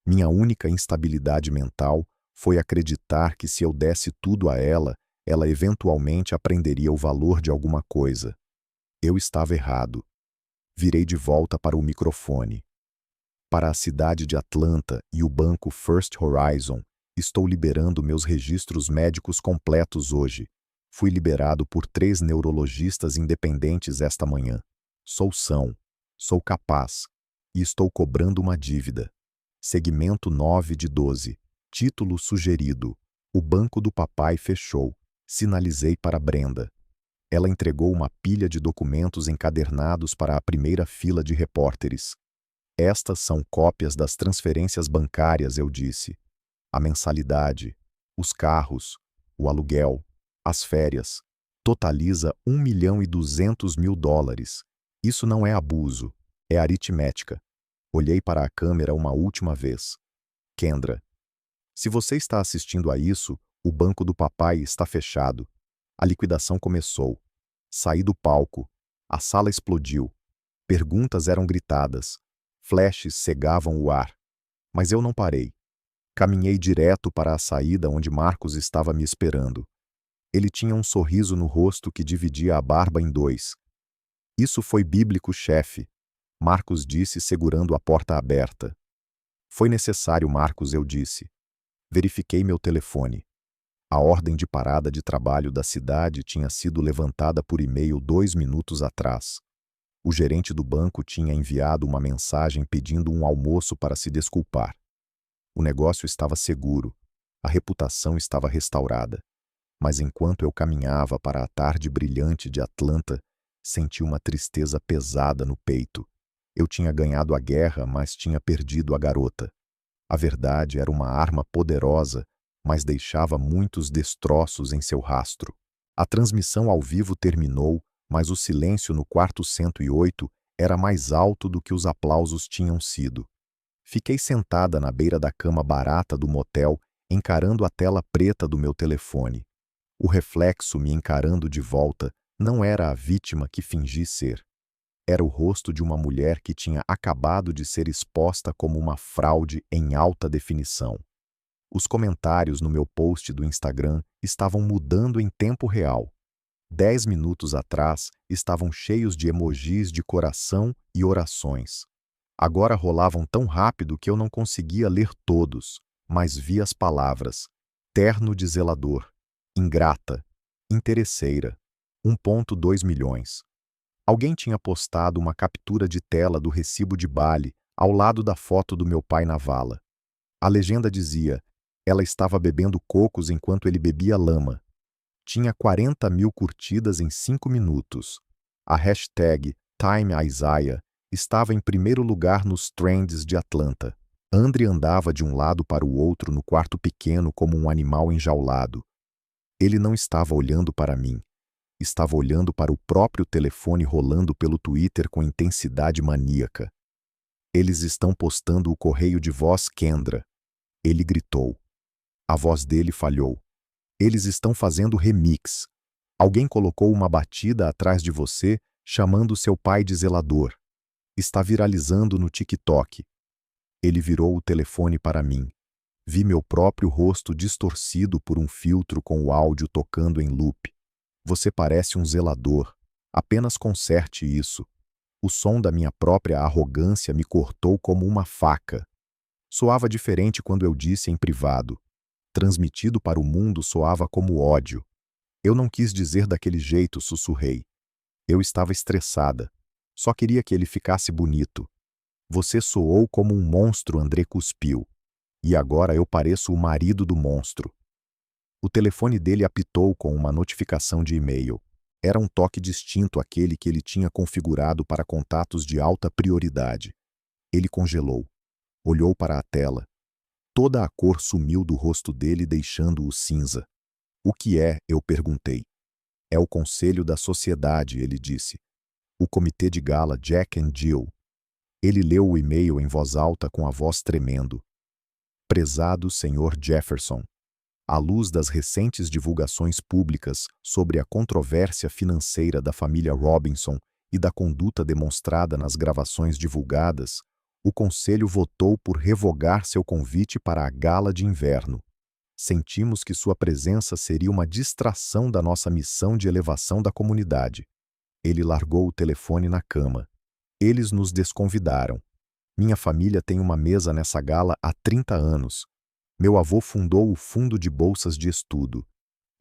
Minha única instabilidade mental foi acreditar que se eu desse tudo a ela, ela eventualmente aprenderia o valor de alguma coisa. Eu estava errado. Virei de volta para o microfone. Para a cidade de Atlanta e o banco First Horizon, estou liberando meus registros médicos completos hoje. Fui liberado por 3 neurologistas independentes esta manhã. Sou são, sou capaz, e estou cobrando uma dívida. Segmento 9 de 12. Título sugerido. O banco do papai fechou. Sinalizei para Brenda. Ela entregou uma pilha de documentos encadernados para a primeira fila de repórteres. Estas são cópias das transferências bancárias, eu disse. A mensalidade, os carros, o aluguel, as férias. Totaliza $1.200.000. Isso não é abuso, é aritmética. Olhei para a câmera uma última vez. Kendra, se você está assistindo a isso, o banco do papai está fechado. A liquidação começou. Saí do palco. A sala explodiu. Perguntas eram gritadas. Flashes cegavam o ar. Mas eu não parei. Caminhei direto para a saída onde Marcos estava me esperando. Ele tinha um sorriso no rosto que dividia a barba em 2. Isso foi bíblico, chefe, Marcos disse segurando a porta aberta. Foi necessário, Marcos, eu disse. Verifiquei meu telefone. A ordem de parada de trabalho da cidade tinha sido levantada por e-mail 2 minutos atrás. O gerente do banco tinha enviado uma mensagem pedindo um almoço para se desculpar. O negócio estava seguro. A reputação estava restaurada. Mas enquanto eu caminhava para a tarde brilhante de Atlanta, senti uma tristeza pesada no peito. Eu tinha ganhado a guerra, mas tinha perdido a garota. A verdade era uma arma poderosa, mas deixava muitos destroços em seu rastro. A transmissão ao vivo terminou, mas o silêncio no quarto 108 era mais alto do que os aplausos tinham sido. Fiquei sentada na beira da cama barata do motel, encarando a tela preta do meu telefone. O reflexo me encarando de volta não era a vítima que fingi ser. Era o rosto de uma mulher que tinha acabado de ser exposta como uma fraude em alta definição. Os comentários no meu post do Instagram estavam mudando em tempo real. 10 minutos atrás estavam cheios de emojis de coração e orações. Agora rolavam tão rápido que eu não conseguia ler todos, mas vi as palavras: terno de zelador, ingrata, interesseira, 1,2 milhões. Alguém tinha postado uma captura de tela do recibo de Bali ao lado da foto do meu pai na vala. A legenda dizia: ela estava bebendo cocos enquanto ele bebia lama. Tinha 40.000 curtidas em 5 minutos. A hashtag #TimeIsaiah estava em primeiro lugar nos trends de Atlanta. Andre andava de um lado para o outro no quarto pequeno como um animal enjaulado. Ele não estava olhando para mim. Estava olhando para o próprio telefone rolando pelo Twitter com intensidade maníaca. Eles estão postando o correio de voz Kendra. Ele gritou. A voz dele falhou. Eles estão fazendo remix. Alguém colocou uma batida atrás de você, chamando seu pai de zelador. Está viralizando no TikTok. Ele virou o telefone para mim. Vi meu próprio rosto distorcido por um filtro com o áudio tocando em loop. Você parece um zelador. Apenas conserte isso. O som da minha própria arrogância me cortou como uma faca. Soava diferente quando eu disse em privado. Transmitido para o mundo soava como ódio. Eu não quis dizer daquele jeito, sussurrei. Eu estava estressada. Só queria que ele ficasse bonito. Você soou como um monstro, André cuspiu. E agora eu pareço o marido do monstro. O telefone dele apitou com uma notificação de e-mail. Era um toque distinto àquele que ele tinha configurado para contatos de alta prioridade. Ele congelou. Olhou para a tela. Toda a cor sumiu do rosto dele, deixando-o cinza. O que é? Eu perguntei. É o conselho da sociedade, ele disse. O comitê de gala Jack and Jill. Ele leu o e-mail em voz alta com a voz tremendo. Prezado Sr. Jefferson, à luz das recentes divulgações públicas sobre a controvérsia financeira da família Robinson e da conduta demonstrada nas gravações divulgadas, o Conselho votou por revogar seu convite para a gala de inverno. Sentimos que sua presença seria uma distração da nossa missão de elevação da comunidade. Ele largou o telefone na cama. Eles nos desconvidaram. Minha família tem uma mesa nessa gala há 30 anos. Meu avô fundou o Fundo de Bolsas de Estudo.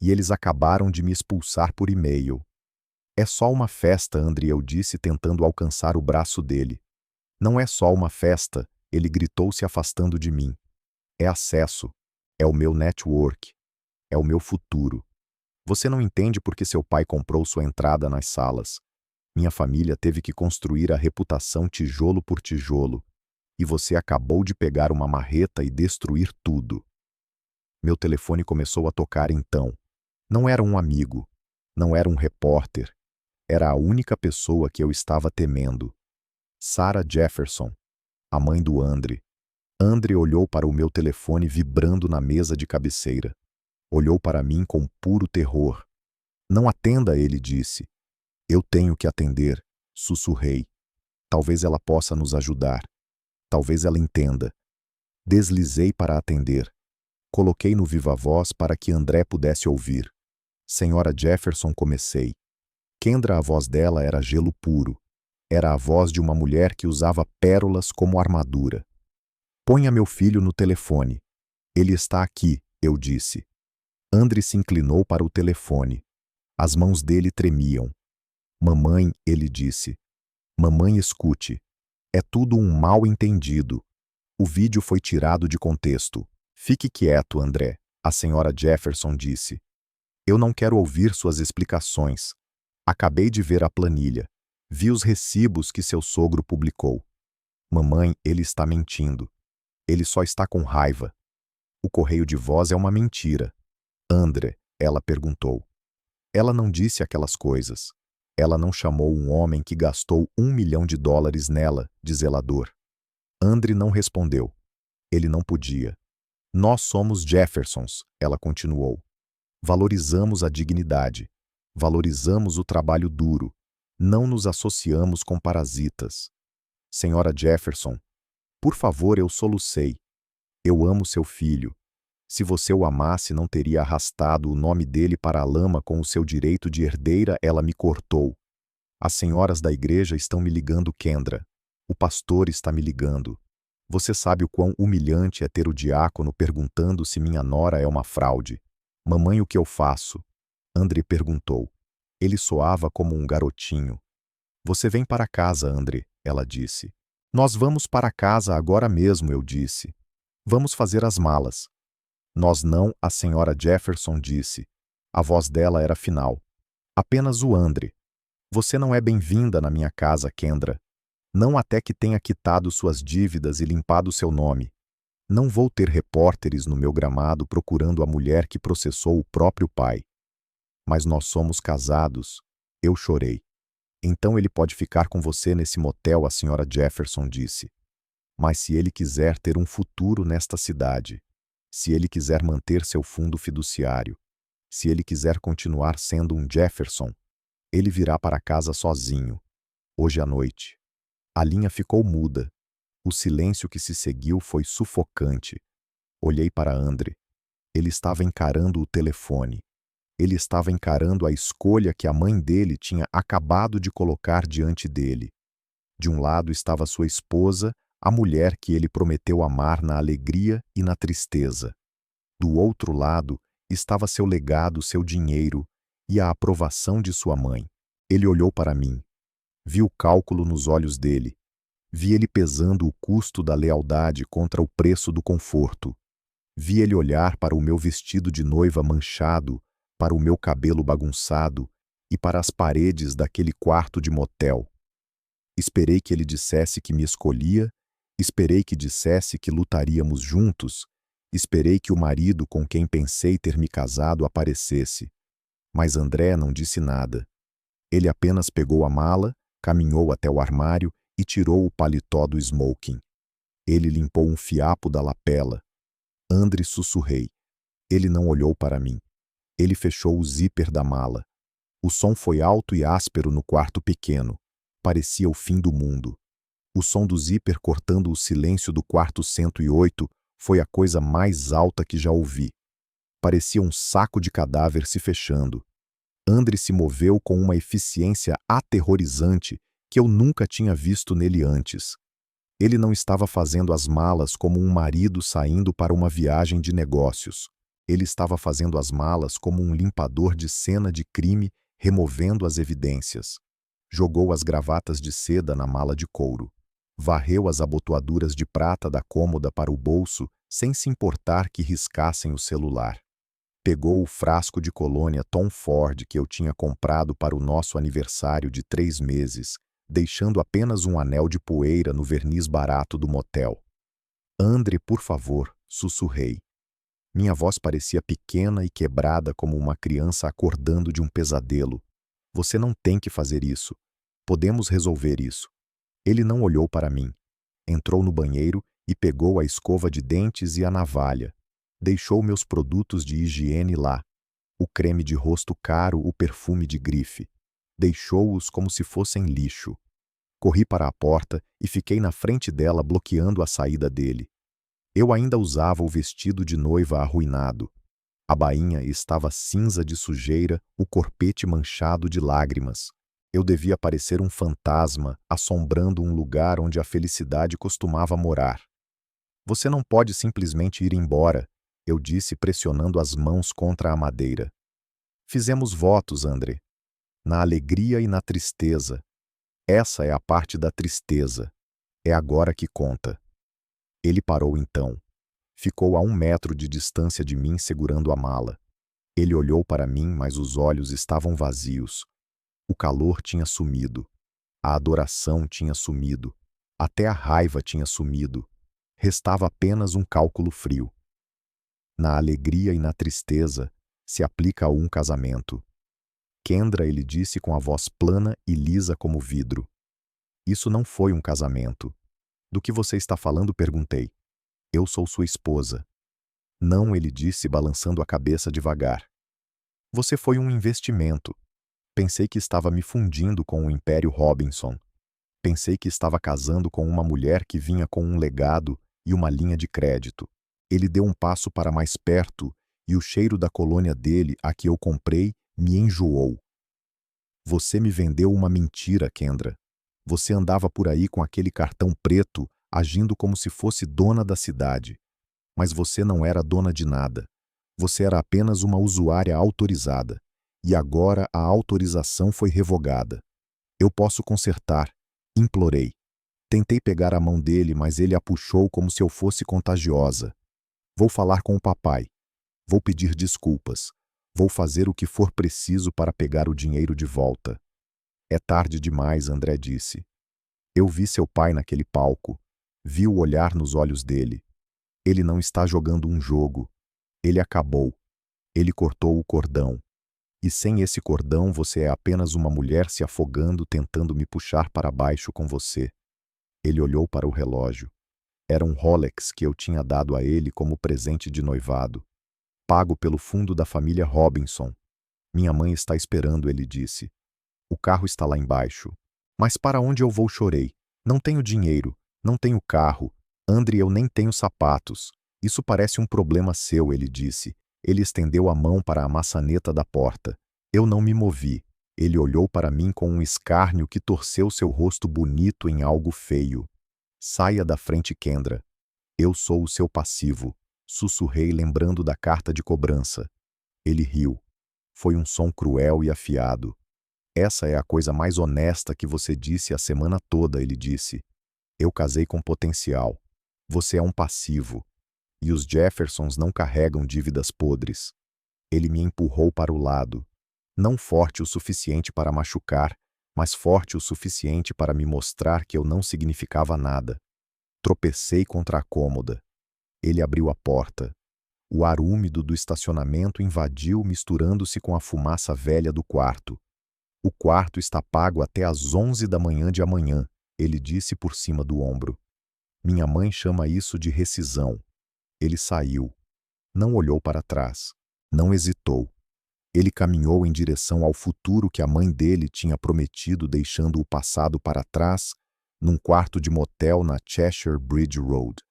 E eles acabaram de me expulsar por e-mail. É só uma festa, André, eu disse, tentando alcançar o braço dele. Não é só uma festa, ele gritou, se afastando de mim. É acesso. É o meu network. É o meu futuro. Você não entende porque seu pai comprou sua entrada nas salas. Minha família teve que construir a reputação tijolo por tijolo. E você acabou de pegar uma marreta e destruir tudo. Meu telefone começou a tocar então. Não era um amigo. Não era um repórter. Era a única pessoa que eu estava temendo. Sarah Jefferson, a mãe do Andre. Andre olhou para o meu telefone vibrando na mesa de cabeceira. Olhou para mim com puro terror. Não atenda, ele disse. Eu tenho que atender, sussurrei. Talvez ela possa nos ajudar. Talvez ela entenda. Deslizei para atender. Coloquei no viva-voz para que André pudesse ouvir. Senhora Jefferson, comecei. Kendra, a voz dela era gelo puro. Era a voz de uma mulher que usava pérolas como armadura. Ponha meu filho no telefone. Ele está aqui, eu disse. Andre se inclinou para o telefone. As mãos dele tremiam. Mamãe, ele disse. Mamãe, escute. É tudo um mal-entendido. O vídeo foi tirado de contexto. Fique quieto, André, a senhora Jefferson disse. Eu não quero ouvir suas explicações. Acabei de ver a planilha. Vi os recibos que seu sogro publicou. Mamãe, ele está mentindo. Ele só está com raiva. O correio de voz é uma mentira. André, ela perguntou. Ela não disse aquelas coisas. Ela não chamou um homem que gastou $1 milhão nela de zelador. André não respondeu. Ele não podia. Nós somos Jeffersons, ela continuou. Valorizamos a dignidade. Valorizamos o trabalho duro. Não nos associamos com parasitas. Senhora Jefferson, por favor, eu solucei. Eu amo seu filho. Se você o amasse, não teria arrastado o nome dele para a lama com o seu direito de herdeira. Ela me cortou. As senhoras da igreja estão me ligando, Kendra. O pastor está me ligando. Você sabe o quão humilhante é ter o diácono perguntando se minha nora é uma fraude. Mamãe, o que eu faço? André perguntou. Ele soava como um garotinho. Você vem para casa, André, ela disse. Nós vamos para casa agora mesmo, eu disse. Vamos fazer as malas. Nós não, a senhora Jefferson disse. A voz dela era final. Apenas o André. Você não é bem-vinda na minha casa, Kendra. Não até que tenha quitado suas dívidas e limpado seu nome. Não vou ter repórteres no meu gramado procurando a mulher que processou o próprio pai. Mas nós somos casados. Eu chorei. Então ele pode ficar com você nesse motel, a senhora Jefferson disse. Mas se ele quiser ter um futuro nesta cidade, se ele quiser manter seu fundo fiduciário, se ele quiser continuar sendo um Jefferson, ele virá para casa sozinho, hoje à noite. A linha ficou muda. O silêncio que se seguiu foi sufocante. Olhei para André. Ele estava encarando o telefone. Ele estava encarando a escolha que a mãe dele tinha acabado de colocar diante dele. De um lado estava sua esposa, a mulher que ele prometeu amar na alegria e na tristeza. Do outro lado estava seu legado, seu dinheiro e a aprovação de sua mãe. Ele olhou para mim. Vi o cálculo nos olhos dele. Vi ele pesando o custo da lealdade contra o preço do conforto. Vi ele olhar para o meu vestido de noiva manchado, para o meu cabelo bagunçado e para as paredes daquele quarto de motel. Esperei que ele dissesse que me escolhia, esperei que dissesse que lutaríamos juntos, esperei que o marido com quem pensei ter me casado aparecesse. Mas André não disse nada. Ele apenas pegou a mala, caminhou até o armário e tirou o paletó do smoking. Ele limpou um fiapo da lapela. André, sussurrei. Ele não olhou para mim. Ele fechou o zíper da mala. O som foi alto e áspero no quarto pequeno. Parecia o fim do mundo. O som do zíper cortando o silêncio do quarto 108 foi a coisa mais alta que já ouvi. Parecia um saco de cadáver se fechando. André se moveu com uma eficiência aterrorizante que eu nunca tinha visto nele antes. Ele não estava fazendo as malas como um marido saindo para uma viagem de negócios. Ele estava fazendo as malas como um limpador de cena de crime, removendo as evidências. Jogou as gravatas de seda na mala de couro. Varreu as abotoaduras de prata da cômoda para o bolso, sem se importar que riscassem o celular. Pegou o frasco de colônia Tom Ford que eu tinha comprado para o nosso aniversário de 3 meses, deixando apenas um anel de poeira no verniz barato do motel. André, por favor, sussurrei. Minha voz parecia pequena e quebrada como uma criança acordando de um pesadelo. Você não tem que fazer isso. Podemos resolver isso. Ele não olhou para mim. Entrou no banheiro e pegou a escova de dentes e a navalha. Deixou meus produtos de higiene lá. O creme de rosto caro, o perfume de grife. Deixou-os como se fossem lixo. Corri para a porta e fiquei na frente dela bloqueando a saída dele. Eu ainda usava o vestido de noiva arruinado. A bainha estava cinza de sujeira, o corpete manchado de lágrimas. Eu devia parecer um fantasma, assombrando um lugar onde a felicidade costumava morar. Você não pode simplesmente ir embora, eu disse pressionando as mãos contra a madeira. Fizemos votos, André. Na alegria e na tristeza. Essa é a parte da tristeza. É agora que conta. Ele parou então. Ficou a 1 metro de distância de mim segurando a mala. Ele olhou para mim, mas os olhos estavam vazios. O calor tinha sumido. A adoração tinha sumido. Até a raiva tinha sumido. Restava apenas um cálculo frio. Na alegria e na tristeza se aplica a um casamento. Kendra, ele disse com a voz plana e lisa como vidro. Isso não foi um casamento. Do que você está falando? Perguntei. Eu sou sua esposa. Não, ele disse balançando a cabeça devagar. Você foi um investimento. Pensei que estava me fundindo com o Império Robinson. Pensei que estava casando com uma mulher que vinha com um legado e uma linha de crédito. Ele deu um passo para mais perto e o cheiro da colônia dele, a que eu comprei, me enjoou. Você me vendeu uma mentira, Kendra. Você andava por aí com aquele cartão preto, agindo como se fosse dona da cidade. Mas você não era dona de nada. Você era apenas uma usuária autorizada. E agora a autorização foi revogada. Eu posso consertar. Implorei. Tentei pegar a mão dele, mas ele a puxou como se eu fosse contagiosa. Vou falar com o papai. Vou pedir desculpas. Vou fazer o que for preciso para pegar o dinheiro de volta. É tarde demais, André disse. Eu vi seu pai naquele palco. Vi o olhar nos olhos dele. Ele não está jogando um jogo. Ele acabou. Ele cortou o cordão. E sem esse cordão você é apenas uma mulher se afogando tentando me puxar para baixo com você. Ele olhou para o relógio. Era um Rolex que eu tinha dado a ele como presente de noivado. Pago pelo fundo da família Robinson. Minha mãe está esperando, ele disse. O carro está lá embaixo. Mas para onde eu vou? Chorei. Não tenho dinheiro. Não tenho carro. Andre, eu nem tenho sapatos. Isso parece um problema seu, ele disse. Ele estendeu a mão para a maçaneta da porta. Eu não me movi. Ele olhou para mim com um escárnio que torceu seu rosto bonito em algo feio. Saia da frente, Kendra. Eu sou o seu passivo. Sussurrei, lembrando da carta de cobrança. Ele riu. Foi um som cruel e afiado. Essa é a coisa mais honesta que você disse a semana toda, ele disse. Eu casei com potencial. Você é um passivo. E os Jeffersons não carregam dívidas podres. Ele me empurrou para o lado. Não forte o suficiente para machucar, mas forte o suficiente para me mostrar que eu não significava nada. Tropecei contra a cômoda. Ele abriu a porta. O ar úmido do estacionamento invadiu, misturando-se com a fumaça velha do quarto. O quarto está pago até às 11 da manhã de amanhã, ele disse por cima do ombro. Minha mãe chama isso de rescisão. Ele saiu. Não olhou para trás. Não hesitou. Ele caminhou em direção ao futuro que a mãe dele tinha prometido, deixando o passado para trás, num quarto de motel na Cheshire Bridge Road.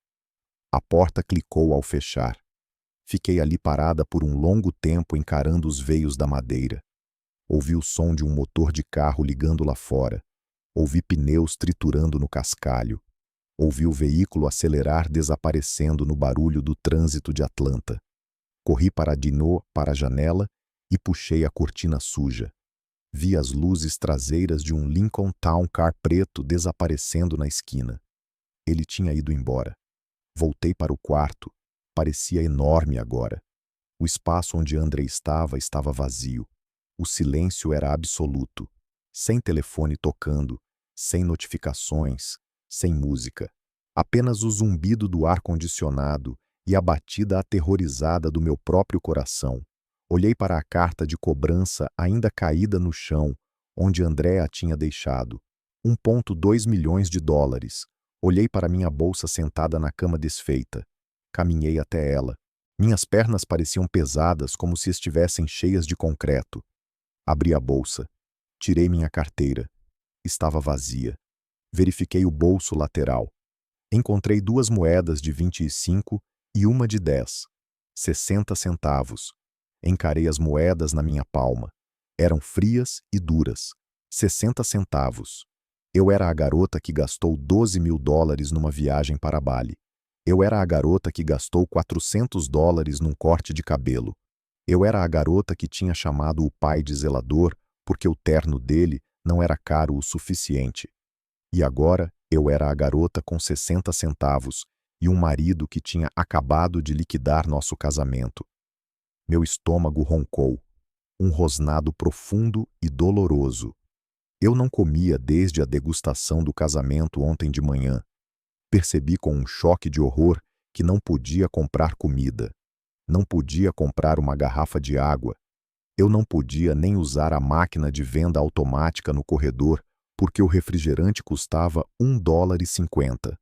A porta clicou ao fechar. Fiquei ali parada por um longo tempo encarando os veios da madeira. Ouvi o som de um motor de carro ligando lá fora. Ouvi pneus triturando no cascalho. Ouvi o veículo acelerar, desaparecendo no barulho do trânsito de Atlanta. Corri para a janela e puxei a cortina suja. Vi as luzes traseiras de um Lincoln Town Car preto desaparecendo na esquina. Ele tinha ido embora. Voltei para o quarto. Parecia enorme agora. O espaço onde Andre estava vazio. O silêncio era absoluto. Sem telefone tocando, sem notificações, sem música. Apenas o zumbido do ar-condicionado e a batida aterrorizada do meu próprio coração. Olhei para a carta de cobrança ainda caída no chão, onde André a tinha deixado. 1,2 milhões de dólares. Olhei para minha bolsa sentada na cama desfeita. Caminhei até ela. Minhas pernas pareciam pesadas, como se estivessem cheias de concreto. Abri a bolsa. Tirei minha carteira. Estava vazia. Verifiquei o bolso lateral. Encontrei 2 moedas de 25 e uma de 10. 60 centavos. Encarei as moedas na minha palma. Eram frias e duras. 60 centavos. Eu era a garota que gastou 12 mil dólares numa viagem para Bali. Eu era a garota que gastou 400 dólares num corte de cabelo. Eu era a garota que tinha chamado o pai de zelador porque o terno dele não era caro o suficiente. E agora eu era a garota com 60 centavos e um marido que tinha acabado de liquidar nosso casamento. Meu estômago roncou. Um rosnado profundo e doloroso. Eu não comia desde a degustação do casamento ontem de manhã. Percebi com um choque de horror que não podia comprar comida. Não podia comprar uma garrafa de água. Eu não podia nem usar a máquina de venda automática no corredor, porque o refrigerante custava $1,50.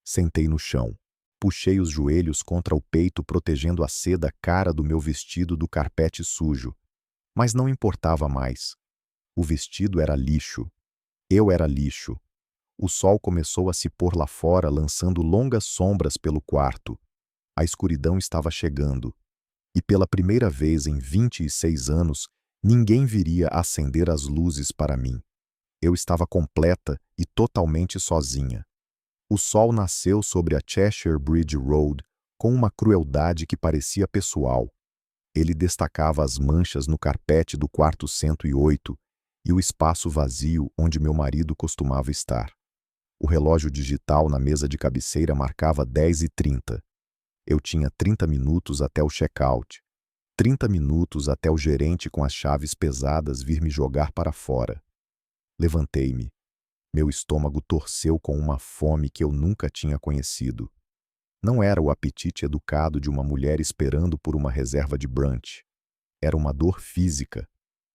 Sentei no chão. Puxei os joelhos contra o peito, protegendo a seda cara do meu vestido do carpete sujo. Mas não importava mais. O vestido era lixo. Eu era lixo. O sol começou a se pôr lá fora, lançando longas sombras pelo quarto. A escuridão estava chegando. E pela primeira vez em 26 anos, ninguém viria acender as luzes para mim. Eu estava completa e totalmente sozinha. O sol nasceu sobre a Cheshire Bridge Road com uma crueldade que parecia pessoal. Ele destacava as manchas no carpete do quarto 108 e o espaço vazio onde meu marido costumava estar. O relógio digital na mesa de cabeceira marcava 10h30. Eu tinha 30 minutos até o check-out. 30 minutos até o gerente com as chaves pesadas vir me jogar para fora. Levantei-me. Meu estômago torceu com uma fome que eu nunca tinha conhecido. Não era o apetite educado de uma mulher esperando por uma reserva de brunch. Era uma dor física,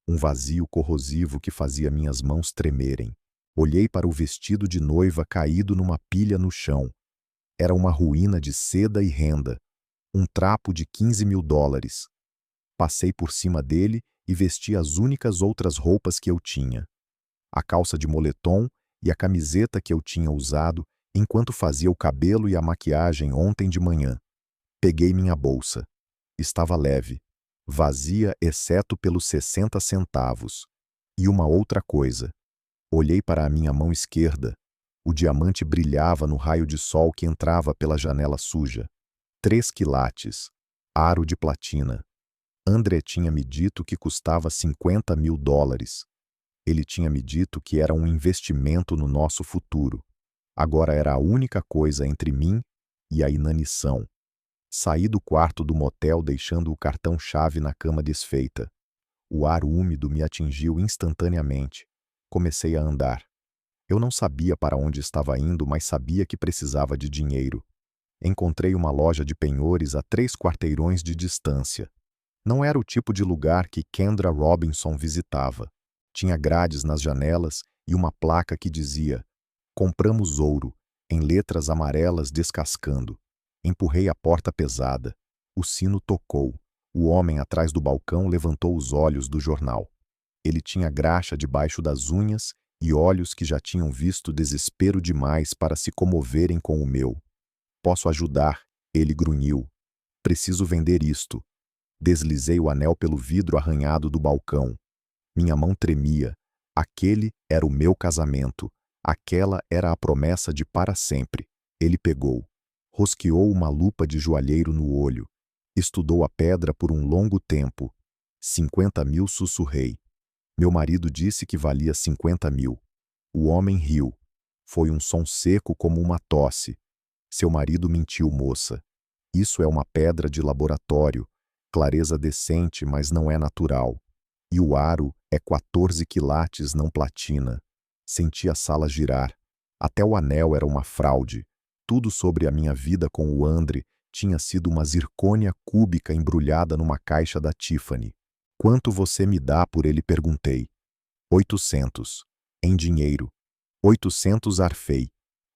um vazio corrosivo que fazia minhas mãos tremerem. Olhei para o vestido de noiva caído numa pilha no chão. Era uma ruína de seda e renda, um trapo de $15.000. Passei por cima dele e vesti as únicas outras roupas que eu tinha. A calça de moletom e a camiseta que eu tinha usado enquanto fazia o cabelo e a maquiagem ontem de manhã. Peguei minha bolsa. Estava leve, vazia exceto pelos 60 centavos. E uma outra coisa. Olhei para a minha mão esquerda. O diamante brilhava no raio de sol que entrava pela janela suja. 3 quilates. Aro de platina. André tinha me dito que custava $50.000. Ele tinha me dito que era um investimento no nosso futuro. Agora era a única coisa entre mim e a inanição. Saí do quarto do motel deixando o cartão-chave na cama desfeita. O ar úmido me atingiu instantaneamente. Comecei a andar. Eu não sabia para onde estava indo, mas sabia que precisava de dinheiro. Encontrei uma loja de penhores a 3 quarteirões de distância. Não era o tipo de lugar que Kendra Robinson visitava. Tinha grades nas janelas e uma placa que dizia: "Compramos ouro", em letras amarelas descascando. Empurrei a porta pesada. O sino tocou. O homem atrás do balcão levantou os olhos do jornal. Ele tinha graxa debaixo das unhas e olhos que já tinham visto desespero demais para se comoverem com o meu. "Posso ajudar", ele grunhiu. "Preciso vender isto." Deslizei o anel pelo vidro arranhado do balcão. Minha mão tremia. Aquele era o meu casamento. Aquela era a promessa de para sempre. Ele pegou. Rosqueou uma lupa de joalheiro no olho. Estudou a pedra por um longo tempo. 50.000, sussurrei. Meu marido disse que valia 50.000. O homem riu. Foi um som seco como uma tosse. Seu marido mentiu, moça. Isso é uma pedra de laboratório. Clareza decente, mas não é natural. E o aro é 14 quilates, não platina. Senti a sala girar. Até o anel era uma fraude. Tudo sobre a minha vida com o Andre tinha sido uma zircônia cúbica embrulhada numa caixa da Tiffany. "Quanto você me dá por ele?", perguntei. 800. Em dinheiro. 800, arfei.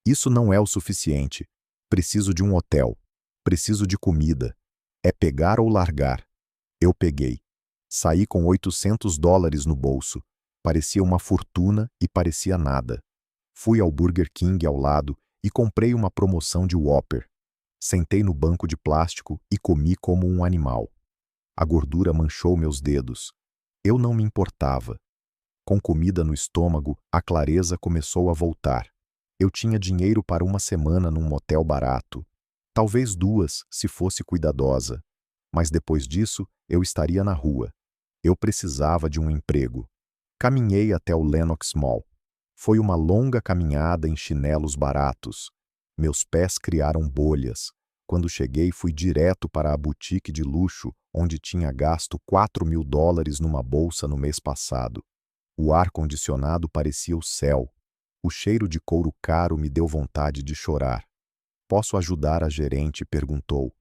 "Isso não é o suficiente. Preciso de um hotel. Preciso de comida. É pegar ou largar." Eu peguei. Saí com $800 no bolso. Parecia uma fortuna e parecia nada. Fui ao Burger King ao lado e comprei uma promoção de Whopper. Sentei no banco de plástico e comi como um animal. A gordura manchou meus dedos. Eu não me importava. Com comida no estômago, a clareza começou a voltar. Eu tinha dinheiro para uma semana num motel barato. Talvez 2, se fosse cuidadosa. Mas depois disso, eu estaria na rua. Eu precisava de um emprego. Caminhei até o Lenox Mall. Foi uma longa caminhada em chinelos baratos. Meus pés criaram bolhas. Quando cheguei, fui direto para a boutique de luxo, onde tinha gasto $4.000 numa bolsa no mês passado. O ar-condicionado parecia o céu. O cheiro de couro caro me deu vontade de chorar. "Posso ajudar a gerente?", perguntou.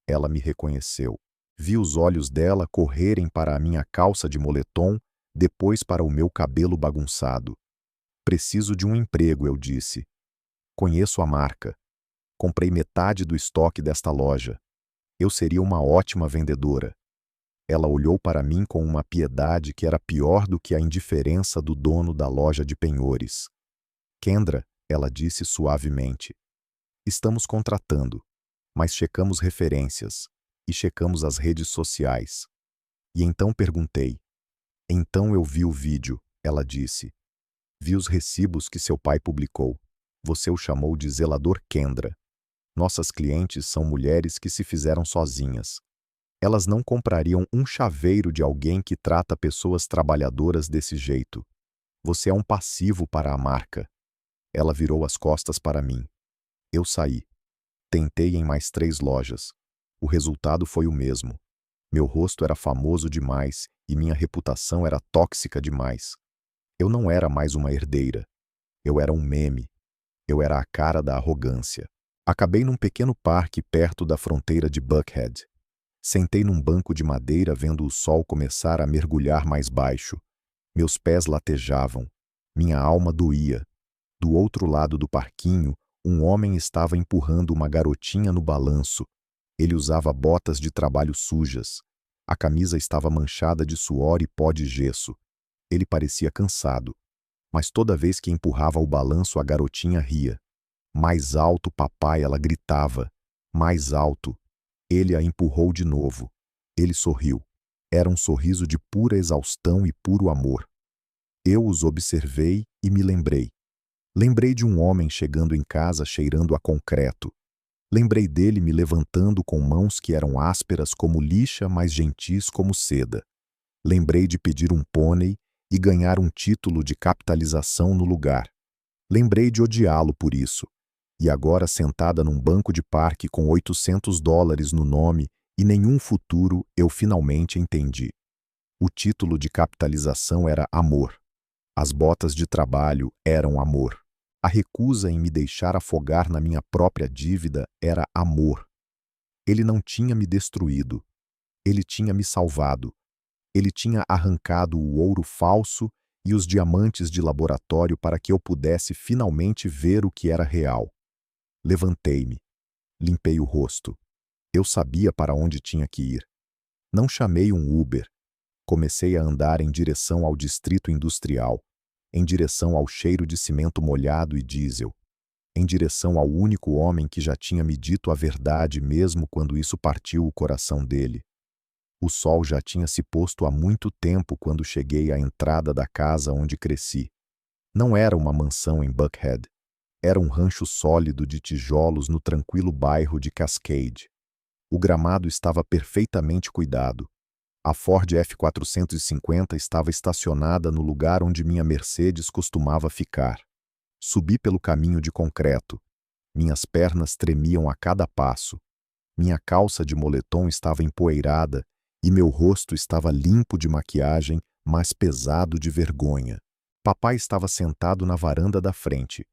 Ela me reconheceu. Vi os olhos dela correrem para a minha calça de moletom, depois para o meu cabelo bagunçado. "Preciso de um emprego", eu disse. "Conheço a marca. Comprei metade do estoque desta loja. Eu seria uma ótima vendedora." Ela olhou para mim com uma piedade que era pior do que a indiferença do dono da loja de penhores. Kendra, ela disse suavemente, estamos contratando, mas checamos referências e checamos as redes sociais. E então perguntei. Então eu vi o vídeo, ela disse. Vi os recibos que seu pai publicou. Você o chamou de zelador Kendra. Nossas clientes são mulheres que se fizeram sozinhas. Elas não comprariam um chaveiro de alguém que trata pessoas trabalhadoras desse jeito. Você é um passivo para a marca. Ela virou as costas para mim. Eu saí. Tentei em mais 3 lojas. O resultado foi o mesmo. Meu rosto era famoso demais e minha reputação era tóxica demais. Eu não era mais uma herdeira. Eu era um meme. Eu era a cara da arrogância. Acabei num pequeno parque perto da fronteira de Buckhead. Sentei num banco de madeira vendo o sol começar a mergulhar mais baixo. Meus pés latejavam. Minha alma doía. Do outro lado do parquinho, um homem estava empurrando uma garotinha no balanço. Ele usava botas de trabalho sujas. A camisa estava manchada de suor e pó de gesso. Ele parecia cansado. Mas toda vez que empurrava o balanço, a garotinha ria. Mais alto, papai, ela gritava. Mais alto. Ele a empurrou de novo. Ele sorriu. Era um sorriso de pura exaustão e puro amor. Eu os observei e me lembrei. Lembrei de um homem chegando em casa cheirando a concreto. Lembrei dele me levantando com mãos que eram ásperas como lixa, mas gentis como seda. Lembrei de pedir um pônei e ganhar um título de capitalização no lugar. Lembrei de odiá-lo por isso. E agora sentada num banco de parque com $800 no nome e nenhum futuro, eu finalmente entendi. O título de capitalização era amor. As botas de trabalho eram amor. A recusa em me deixar afogar na minha própria dívida era amor. Ele não tinha me destruído. Ele tinha me salvado. Ele tinha arrancado o ouro falso e os diamantes de laboratório para que eu pudesse finalmente ver o que era real. Levantei-me. Limpei o rosto. Eu sabia para onde tinha que ir. Não chamei um Uber. Comecei a andar em direção ao distrito industrial, em direção ao cheiro de cimento molhado e diesel, em direção ao único homem que já tinha me dito a verdade mesmo quando isso partiu o coração dele. O sol já tinha se posto há muito tempo quando cheguei à entrada da casa onde cresci. Não era uma mansão em Buckhead. Era um rancho sólido de tijolos no tranquilo bairro de Cascade. O gramado estava perfeitamente cuidado. A Ford F450 estava estacionada no lugar onde minha Mercedes costumava ficar. Subi pelo caminho de concreto. Minhas pernas tremiam a cada passo. Minha calça de moletom estava empoeirada e meu rosto estava limpo de maquiagem, mas pesado de vergonha. Papai estava sentado na varanda da frente.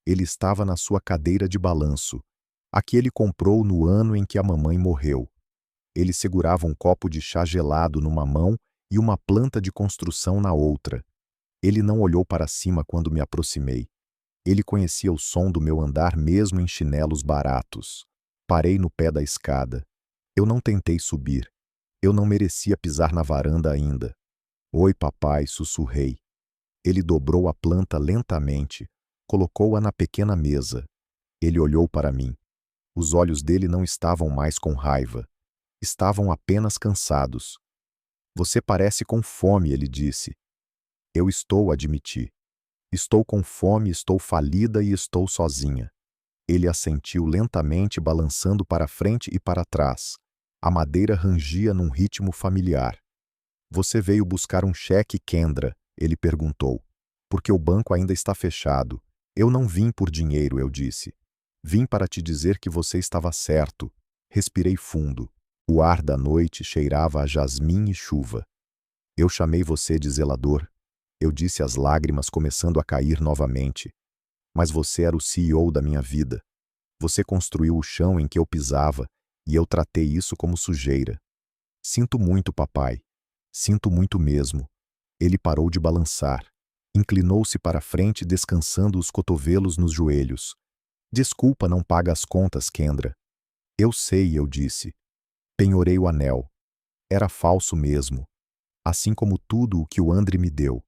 Ele estava na sua cadeira de balanço, a que ele comprou no ano em que a mamãe morreu. Ele segurava um copo de chá gelado numa mão e uma planta de construção na outra. Ele não olhou para cima quando me aproximei. Ele conhecia o som do meu andar mesmo em chinelos baratos. Parei no pé da escada. Eu não tentei subir. Eu não merecia pisar na varanda ainda. Oi, papai, sussurrei. Ele dobrou a planta lentamente. Colocou-a na pequena mesa. Ele olhou para mim. Os olhos dele não estavam mais com raiva. Estavam apenas cansados. Você parece com fome, ele disse. Eu estou, admiti. Estou com fome, estou falida e estou sozinha. Ele assentiu lentamente, balançando para frente e para trás. A madeira rangia num ritmo familiar. Você veio buscar um cheque, Kendra? Ele perguntou. Porque o banco ainda está fechado. Eu não vim por dinheiro, eu disse. Vim para te dizer que você estava certo. Respirei fundo. O ar da noite cheirava a jasmim e chuva. Eu chamei você de zelador. Eu disse as lágrimas começando a cair novamente. Mas você era o CEO da minha vida. Você construiu o chão em que eu pisava e eu tratei isso como sujeira. Sinto muito, papai. Sinto muito mesmo. Ele parou de balançar. Inclinou-se para frente, descansando os cotovelos nos joelhos. Desculpa, não paga as contas, Kendra. Eu sei, eu disse. Penhorei o anel. Era falso mesmo, assim como tudo o que o Andre me deu.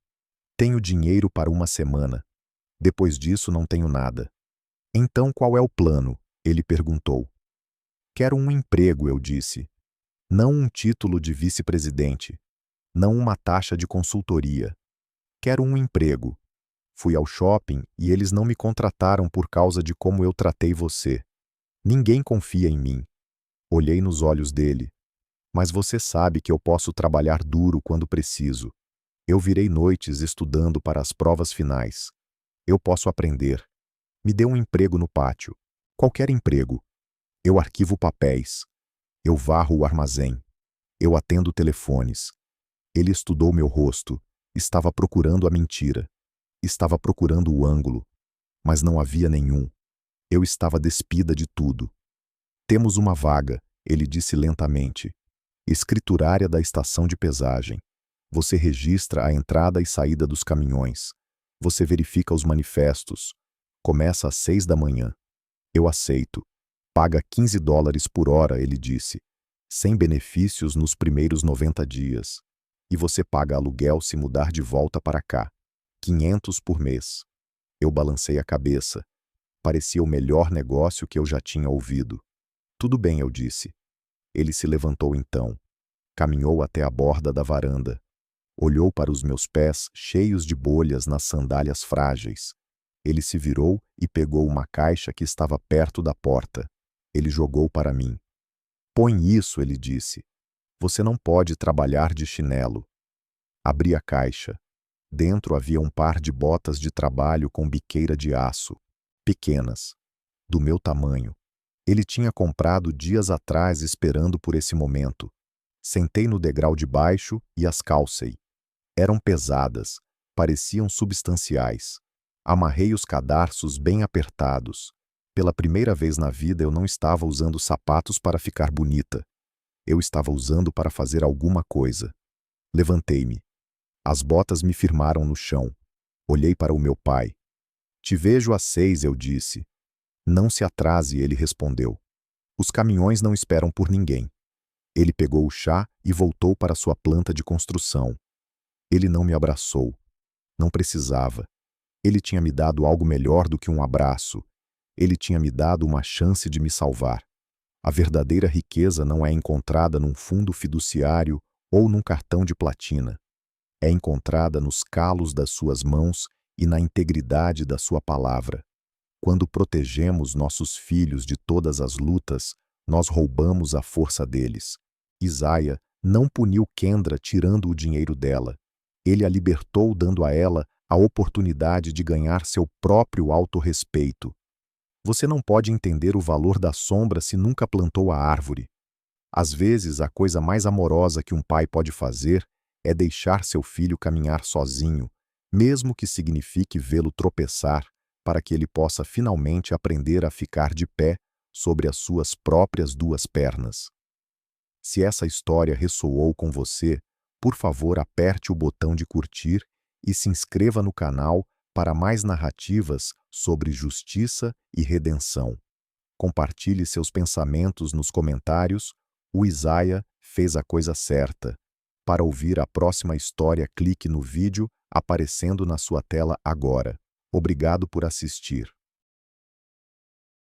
Tenho dinheiro para uma semana. Depois disso não tenho nada. Então qual é o plano? Ele perguntou. Quero um emprego, eu disse. Não um título de vice-presidente. Não uma taxa de consultoria. Quero um emprego. Fui ao shopping e eles não me contrataram por causa de como eu tratei você. Ninguém confia em mim. Olhei nos olhos dele. Mas você sabe que eu posso trabalhar duro quando preciso. Eu virei noites estudando para as provas finais. Eu posso aprender. Me dê um emprego no pátio. Qualquer emprego. Eu arquivo papéis. Eu varro o armazém. Eu atendo telefones. Ele estudou meu rosto. Estava procurando a mentira. Estava procurando o ângulo. Mas não havia nenhum. Eu estava despida de tudo. Temos uma vaga, ele disse lentamente. Escriturária da estação de pesagem. Você registra a entrada e saída dos caminhões. Você verifica os manifestos. Começa às 6 da manhã. Eu aceito. Paga $15 por hora, ele disse. Sem benefícios nos primeiros 90 dias. E você paga aluguel se mudar de volta para cá. 500 por mês. Eu balancei a cabeça. Parecia o melhor negócio que eu já tinha ouvido. Tudo bem, eu disse. Ele se levantou então. Caminhou até a borda da varanda. Olhou para os meus pés cheios de bolhas nas sandálias frágeis. Ele se virou e pegou uma caixa que estava perto da porta. Ele jogou para mim. Põe isso, ele disse. Você não pode trabalhar de chinelo. Abri a caixa. Dentro havia um par de botas de trabalho com biqueira de aço. Pequenas. Do meu tamanho. Ele tinha comprado dias atrás esperando por esse momento. Sentei no degrau de baixo e as calcei. Eram pesadas, pareciam substanciais. Amarrei os cadarços bem apertados. Pela primeira vez na vida eu não estava usando sapatos para ficar bonita. Eu estava usando para fazer alguma coisa. Levantei-me. As botas me firmaram no chão. Olhei para o meu pai. Te vejo às 6, eu disse. Não se atrase, ele respondeu. Os caminhões não esperam por ninguém. Ele pegou o chá e voltou para sua planta de construção. Ele não me abraçou. Não precisava. Ele tinha me dado algo melhor do que um abraço. Ele tinha me dado uma chance de me salvar. A verdadeira riqueza não é encontrada num fundo fiduciário ou num cartão de platina. É encontrada nos calos das suas mãos e na integridade da sua palavra. Quando protegemos nossos filhos de todas as lutas, nós roubamos a força deles. Isaia não puniu Kendra tirando o dinheiro dela. Ele a libertou dando a ela a oportunidade de ganhar seu próprio autorrespeito. Você não pode entender o valor da sombra se nunca plantou a árvore. Às vezes, a coisa mais amorosa que um pai pode fazer é deixar seu filho caminhar sozinho, mesmo que signifique vê-lo tropeçar, para que ele possa finalmente aprender a ficar de pé sobre as suas próprias duas pernas. Se essa história ressoou com você, por favor aperte o botão de curtir e se inscreva no canal para mais narrativas sobre justiça e redenção. Compartilhe seus pensamentos nos comentários. O Isaia fez a coisa certa. Para ouvir a próxima história, clique no vídeo aparecendo na sua tela agora. Obrigado por assistir.